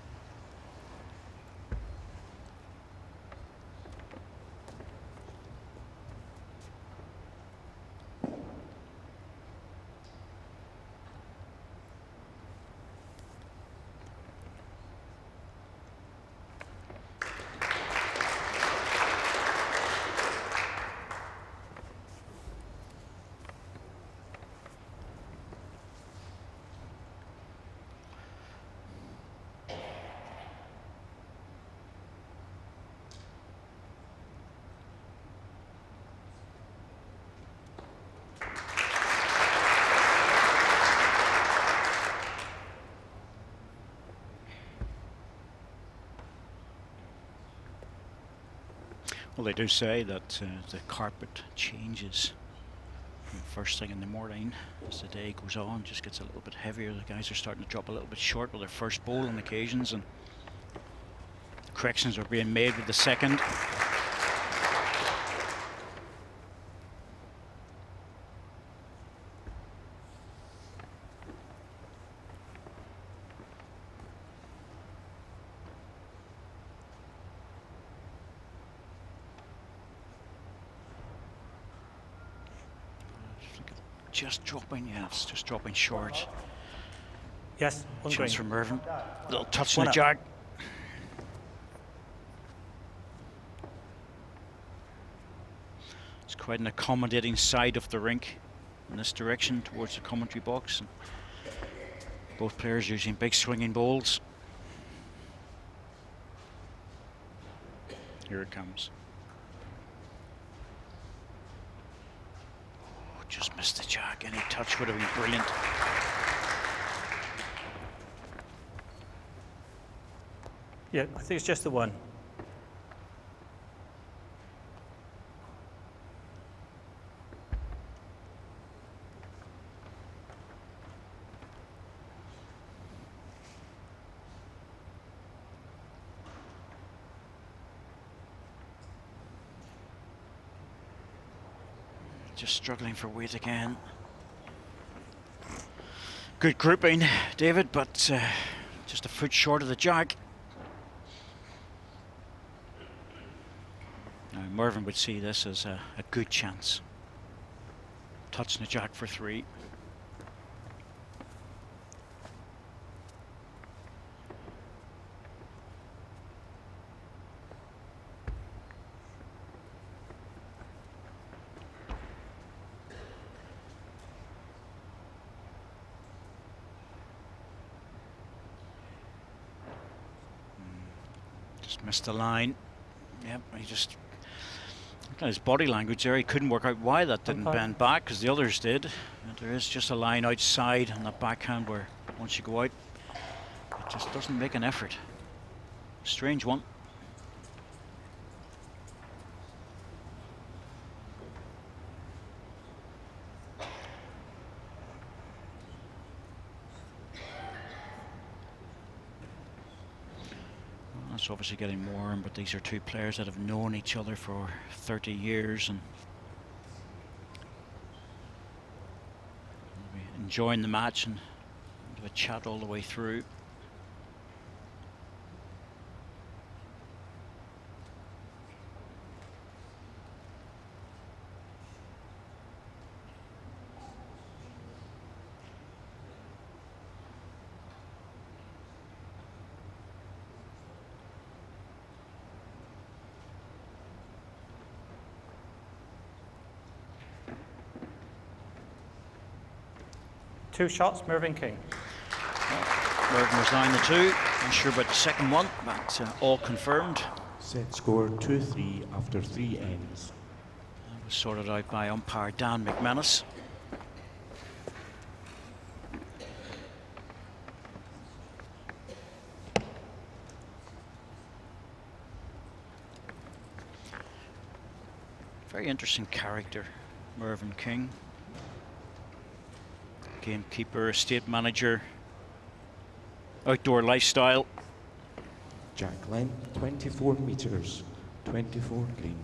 Well, they do say that the carpet changes from first thing in the morning as the day goes on, just gets a little bit heavier. The guys are starting to drop a little bit short with their first bowl on occasions, and corrections are being made with the second. just dropping, yeah, it's just dropping short. Yes, on Chance green. for Mervyn. Little touch One on the up. jag. It's quite an accommodating side of the rink in this direction towards the commentary box. And both players using big swinging bowls. Here it comes. Oh, just missed the jag. Any touch would have been brilliant. Yeah, I think it's just the one. Just struggling for weight again. Good grouping, David, but just a foot short of the jag. Now Mervyn would see this as a good chance. Touching the jag for 3. Just missed the line. Yep, he just... Look at his body language there. He couldn't work out why that didn't Umpire. bend back, because the others did. And there is just a line outside on that backhand where once you go out, it just doesn't make an effort. Strange one. It's obviously getting warm, but these are two players that have known each other for 30 years and enjoying the match and have a chat all the way through. Two shots, Mervyn King. Mervyn was 9-2. Not sure about the second one, but all confirmed. Set score 2-3 after 3 ends. That was sorted out by umpire Dan McManus. Very interesting character, Mervyn King. Gamekeeper, estate manager, outdoor lifestyle. Jag length 24 meters, 24 green.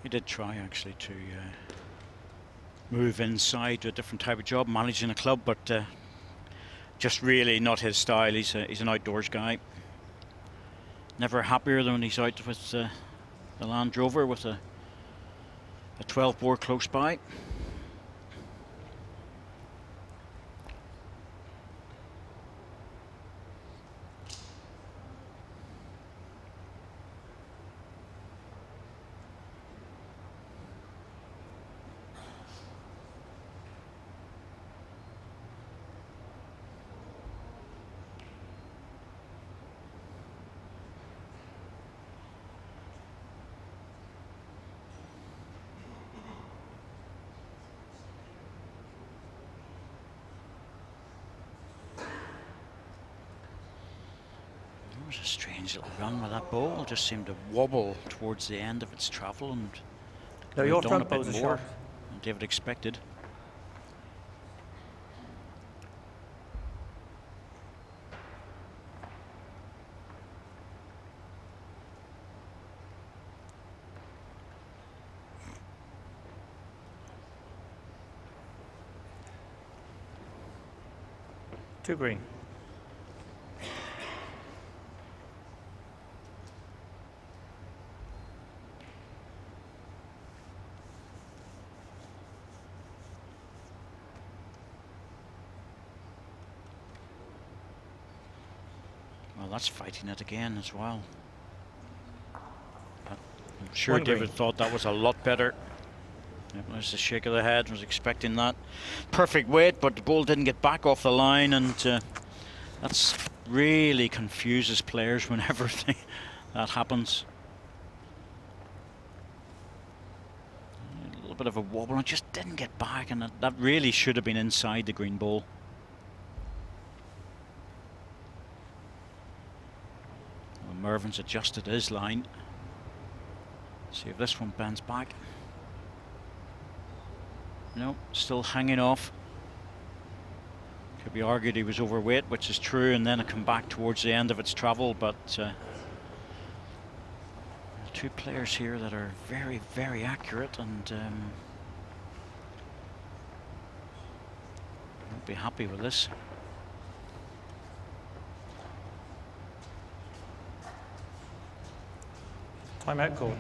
He did try actually to move inside to a different type of job, managing a club, but just really not his style. He's an outdoors guy. Never happier than when he's out with the Land Rover with a 12 bore close by. It was a strange little run with that ball. Just seemed to wobble towards the end of its travel and No, moved your on front a bit bow's a more shot. than David expected. 2 green. Well, that's fighting it again as well. But I'm sure 1 green. David thought that was a lot better. Yep, there's a shake of the head. Was expecting that. Perfect weight, but the ball didn't get back off the line, and that's really confuses players whenever that happens. A little bit of a wobble, and just didn't get back, and that really should have been inside the green ball. Well, Mervin's adjusted his line. See if this one bends back. No, still hanging off. Could be argued he was overweight, which is true, and then it come back towards the end of its travel, but two players here that are very, very accurate, and won't be happy with this. Timeout call.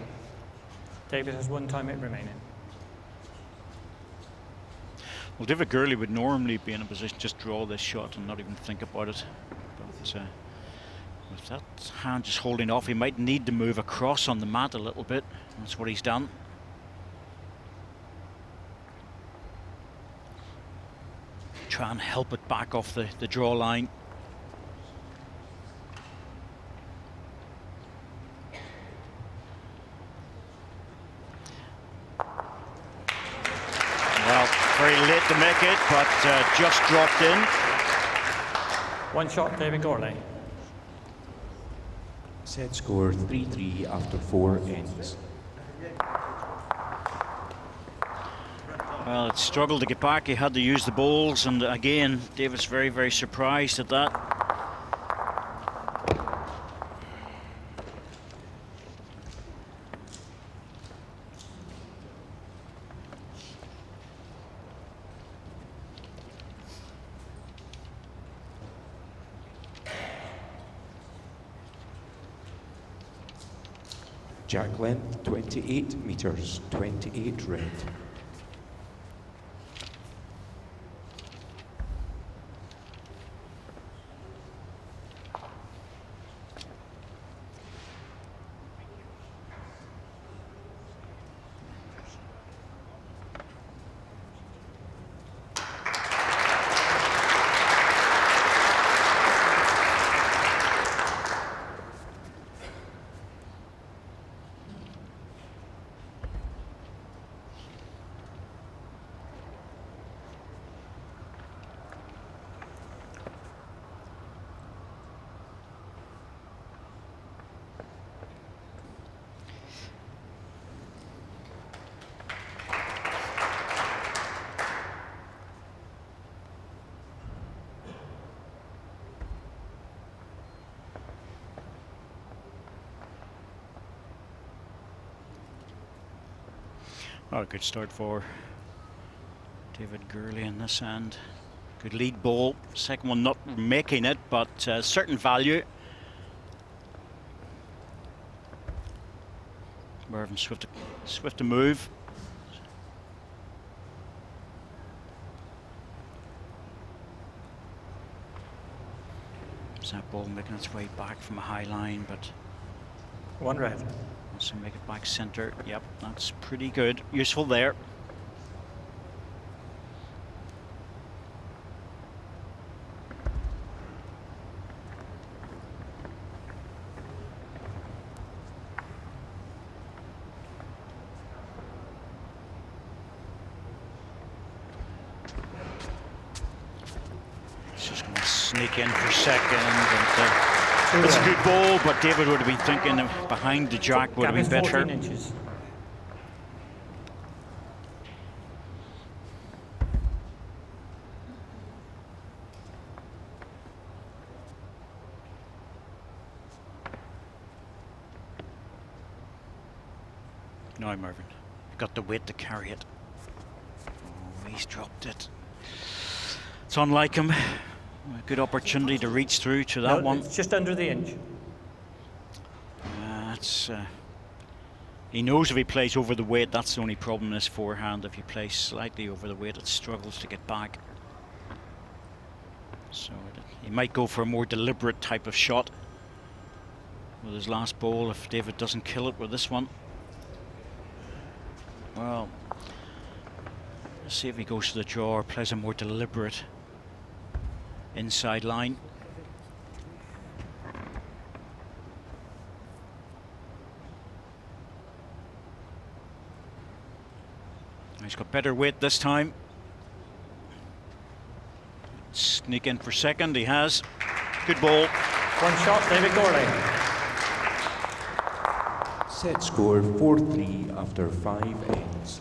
David has 1 timeout remaining. Well, David Gurley would normally be in a position to just draw this shot and not even think about it. But with that hand just holding off, he might need to move across on the mat a little bit. That's what he's done. Try and help it back off the draw line. Well, very late to make it, but just dropped in. 1 shot, David Gourlay. Set score 3-3 after 4 ends. Well, it struggled to get back. He had to use the balls, and again, David's very, very surprised at that. Jack length 28 meters, 28 red. Oh, a good start for David Gurley in this end. Good lead ball. Second one not making it, but certain value. Mervyn swift to move. Is that ball making its way back from a high line, but 1 red. also make it back centre. Yep, that's pretty good. Useful there. It's just going to sneak in for second. And, it's a good ball, but David would have been thinking of behind the jack would have been Gap is better. 14 inches. No, Mervyn. Got the weight to carry it. Oh, he's dropped it. It's unlike him. A good opportunity to reach through to that No, one. it's just under the inch. He knows if he plays over the weight, that's the only problem in his forehand. If he plays slightly over the weight, it struggles to get back. So he might go for a more deliberate type of shot with his last ball if David doesn't kill it with this one. Well, let's see if he goes to the draw or plays a more deliberate inside line. He's got better weight this time. Sneak in for second, he has. Good ball. One shot, David Gourley. Set score 4-3 after 5 ends.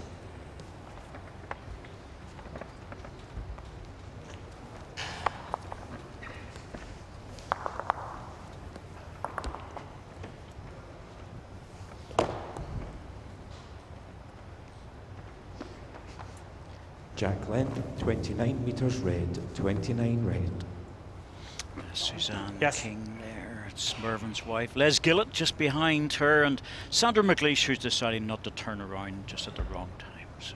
Jack length 29 metres red, 29 red. Suzanne Yes. King there, it's Mervyn's wife. Les Gillett just behind her, and Sandra McLeish, who's deciding not to turn around just at the wrong time. So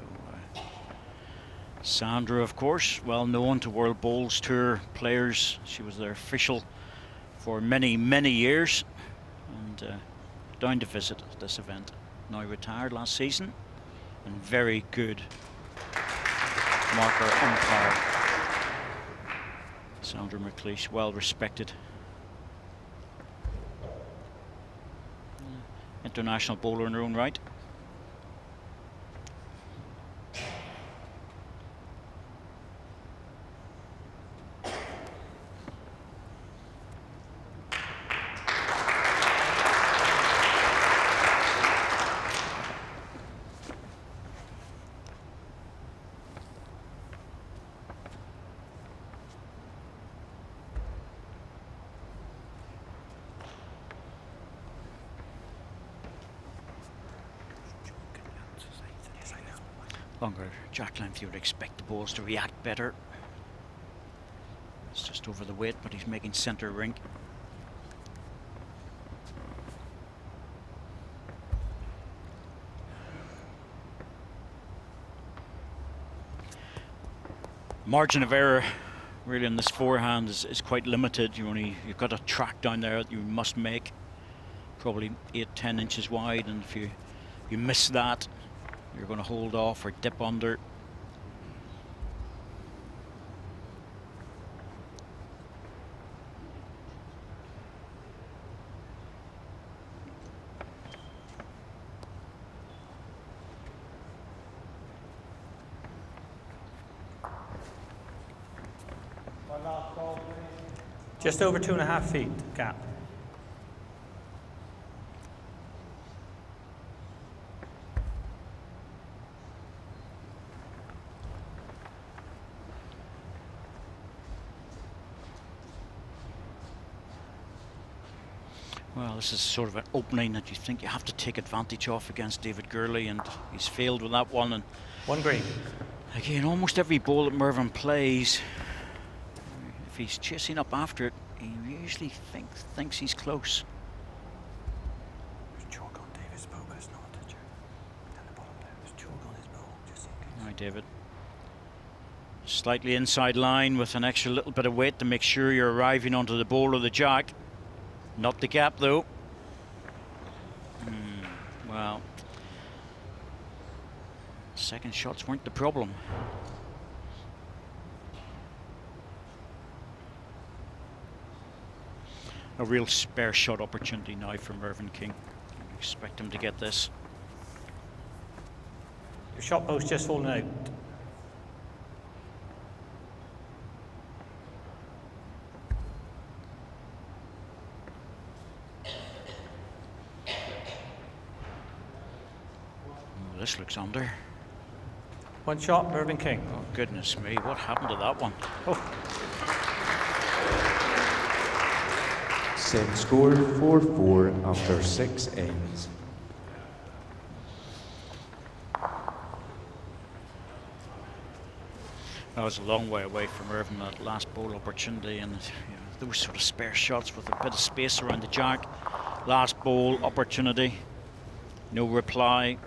Sandra, of course, well known to World Bowls Tour players. She was their official for many, many years, and down to visit this event. Now retired last season, and very good marker umpire. Sandra McLeish, well respected. International bowler in her own right. Longer jack length, you would expect the balls to react better. It's just over the weight, but he's making centre rink. Margin of error really in this forehand is quite limited. You've got a track down there that you must make, probably 8-10 inches wide, and if you miss that, you're going to hold off or dip under. Just over 2.5 feet gap. Well, this is sort of an opening that you think you have to take advantage of against David Gurley, and he's failed with that one. And One green. again, almost every ball that Mervyn plays, if he's chasing up after it, he usually thinks he's close. There's chalk on David's bow, but it's not, did you? Down the bottom there. There's chalk on his bow, just in case. Right, David. Slightly inside line with an extra little bit of weight to make sure you're arriving onto the bowl of the jack. Not the gap though. Well, second shots weren't the problem. A real spare shot opportunity now for Mervyn King. I expect him to get this. Your shot post just fallen out. Oh, this looks under. One shot, Mervyn King. Oh goodness me, what happened to that one? Set score 4-4 after 6 ends. I was a long way away from Irvine that last bowl opportunity, and those sort of spare shots with a bit of space around the jack. Last bowl opportunity, no reply.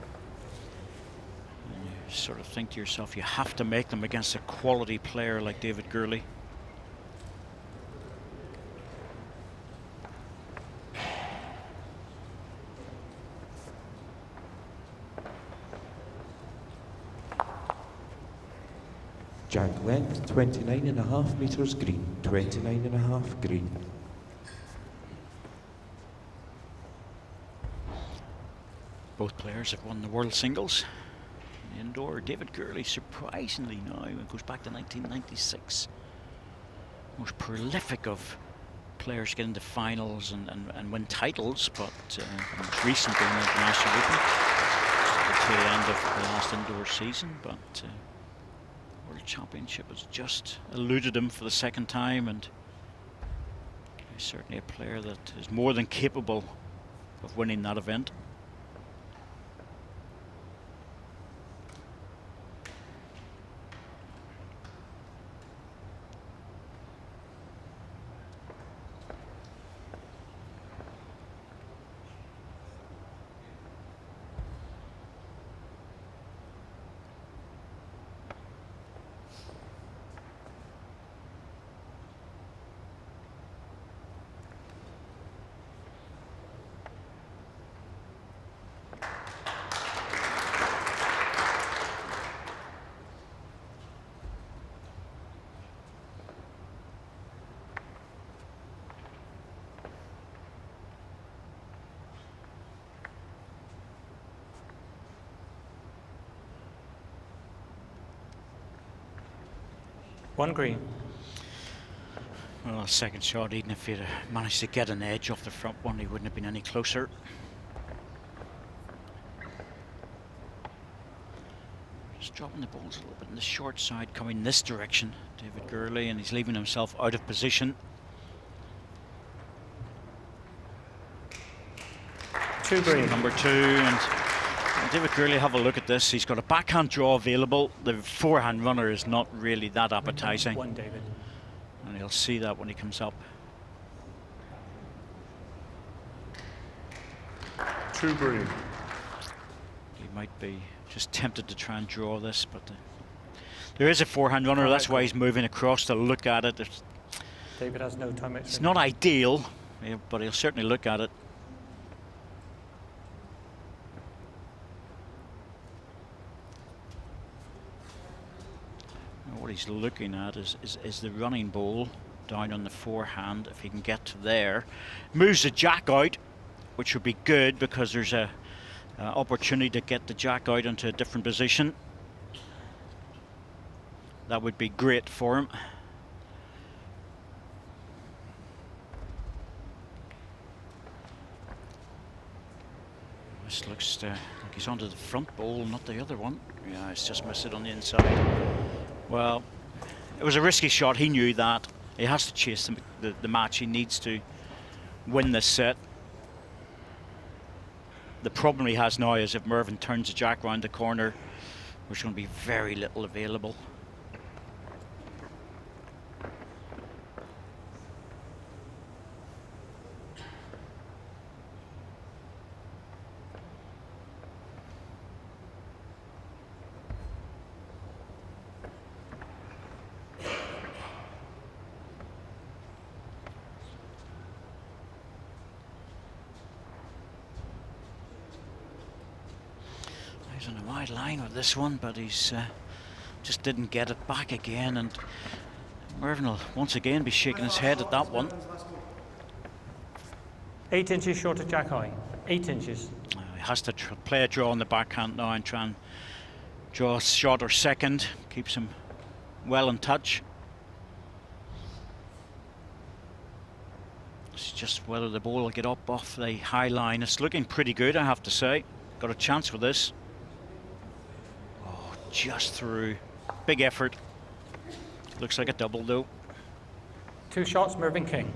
And you sort of think to yourself, you have to make them against a quality player like David Gurley. Jack length 29.5 metres green, 29.5 green. Both players have won the World Singles. Indoor, David Gurley, surprisingly now, it goes back to 1996. Most prolific of players get into finals and win titles, but most recently in the International Open, at the tail end of the last indoor season, but World Championship has just eluded him for the second time, and he's certainly a player that is more than capable of winning that event. One green. Well, a second shot, even if he'd managed to get an edge off the front one, he wouldn't have been any closer. Just dropping the balls a little bit on the short side, coming this direction, David Gurley, and he's leaving himself out of position. Two green. Number 2, and David Gurley, have a look at this. He's got a backhand draw available. The forehand runner is not really that appetizing. One, David. And he'll see that when he comes up. Two green. He might be just tempted to try and draw this, but there is a forehand runner. That's why he's moving across to look at it. David has no time. It's not ideal, but he'll certainly look at it. What he's looking at is the running ball down on the forehand. If he can get to there, moves the jack out, which would be good because there's a opportunity to get the jack out into a different position. That would be great for him. This looks like he's onto the front ball, not the other one. Yeah, it's just missed it on the inside. Well, it was a risky shot. He knew that. He has to chase the match. He needs to win this set. The problem he has now is if Mervyn turns the jack round the corner, there's going to be very little available. He's on a wide line with this one, but he's just didn't get it back again, and Mervyn will once again be shaking his head at that one. 8 inches short of jack high. 8 inches. He has to play a draw on the backhand now and try and draw a shot or second. Keeps him well in touch. It's just whether the ball will get up off the high line. It's looking pretty good, I have to say. Got a chance with this. Oh, just through. Big effort. Looks like a double though. 2 shots, Mervyn King.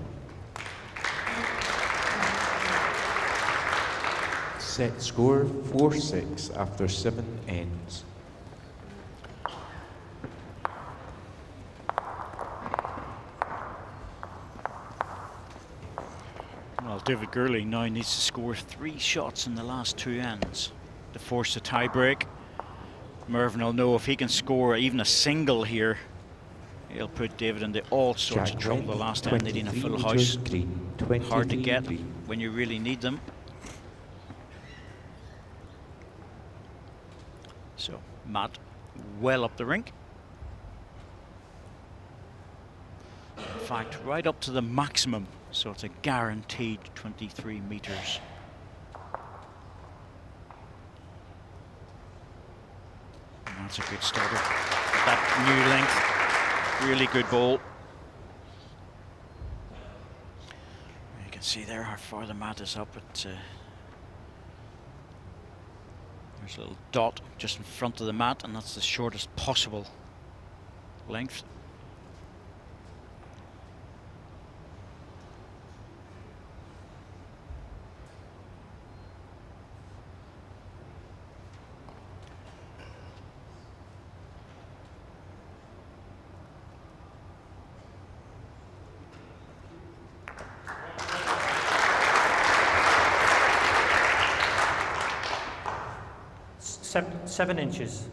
Set score 4-6 after 7 ends. David Gurley now needs to score 3 shots in the last 2 ends to force a tie break. Mervyn will know if he can score even a single here, he'll put David into all sorts of trouble the last end, needing a full house. Hard to get when you really need them. So Matt well up the rink. In fact, right up to the maximum, so it's a guaranteed 23 metres. And that's a good starter. That new length, really good ball. You can see there how far the mat is up. There's a little dot just in front of the mat, and that's the shortest possible length. Seven inches.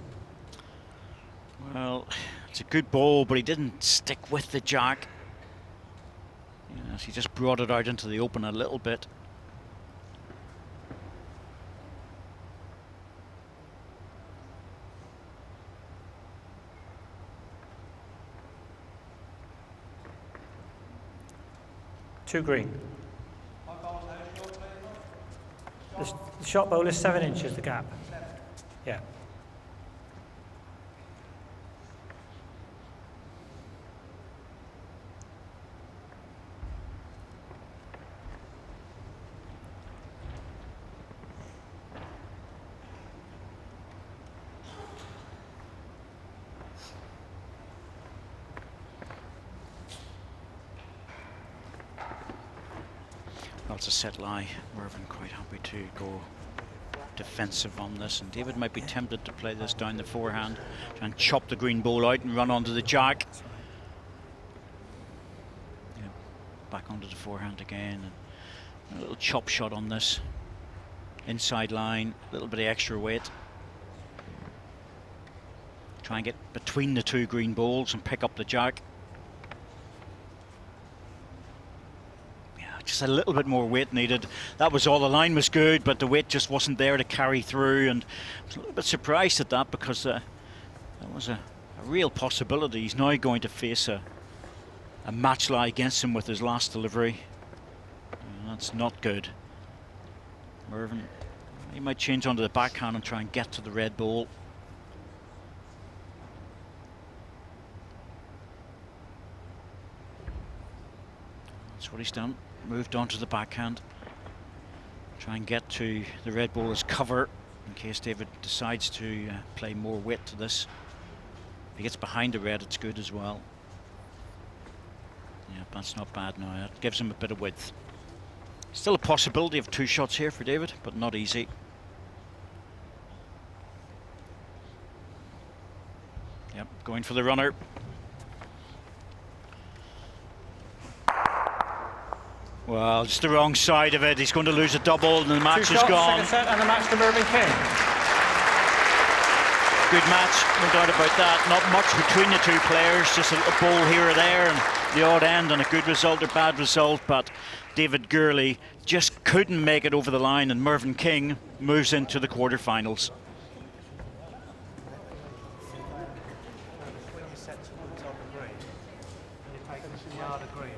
Well, it's a good ball, but he didn't stick with the jack. Yes, he just brought it out into the open a little bit. Two green. The shot bowl is 7 inches, the gap. Yeah. Well, it's a set lie. Mervyn quite happy to go defensive on this, and David might be tempted to play this down the forehand, try and chop the green ball out and run onto the jack. Yeah, back onto the forehand again, and a little chop shot on this inside line, a little bit of extra weight. Try and get between the 2 green balls and pick up the jack. Just a little bit more weight needed. That was all. The line was good, but the weight just wasn't there to carry through, and I was a little bit surprised at that, because there was a real possibility he's now going to face a match lie against him with his last delivery. And that's not good. Mervyn, he might change onto the backhand and try and get to the red ball. That's what he's done. Moved on to the backhand. Try and get to the red ball as cover in case David decides to play more weight to this. If he gets behind the red, it's good as well. Yeah, that's not bad now. That gives him a bit of width. Still a possibility of 2 shots here for David, but not easy. Yep, going for the runner. Well, just the wrong side of it. He's going to lose a double, and the match is gone. Second set, and the match to Mervyn King. Good match, no doubt about that. Not much between the 2 players, just a little ball here or there, and the odd end, and a good result or bad result. But David Gurley just couldn't make it over the line, and Mervyn King moves into the quarterfinals. When you set towards on the green, you take a yard of green.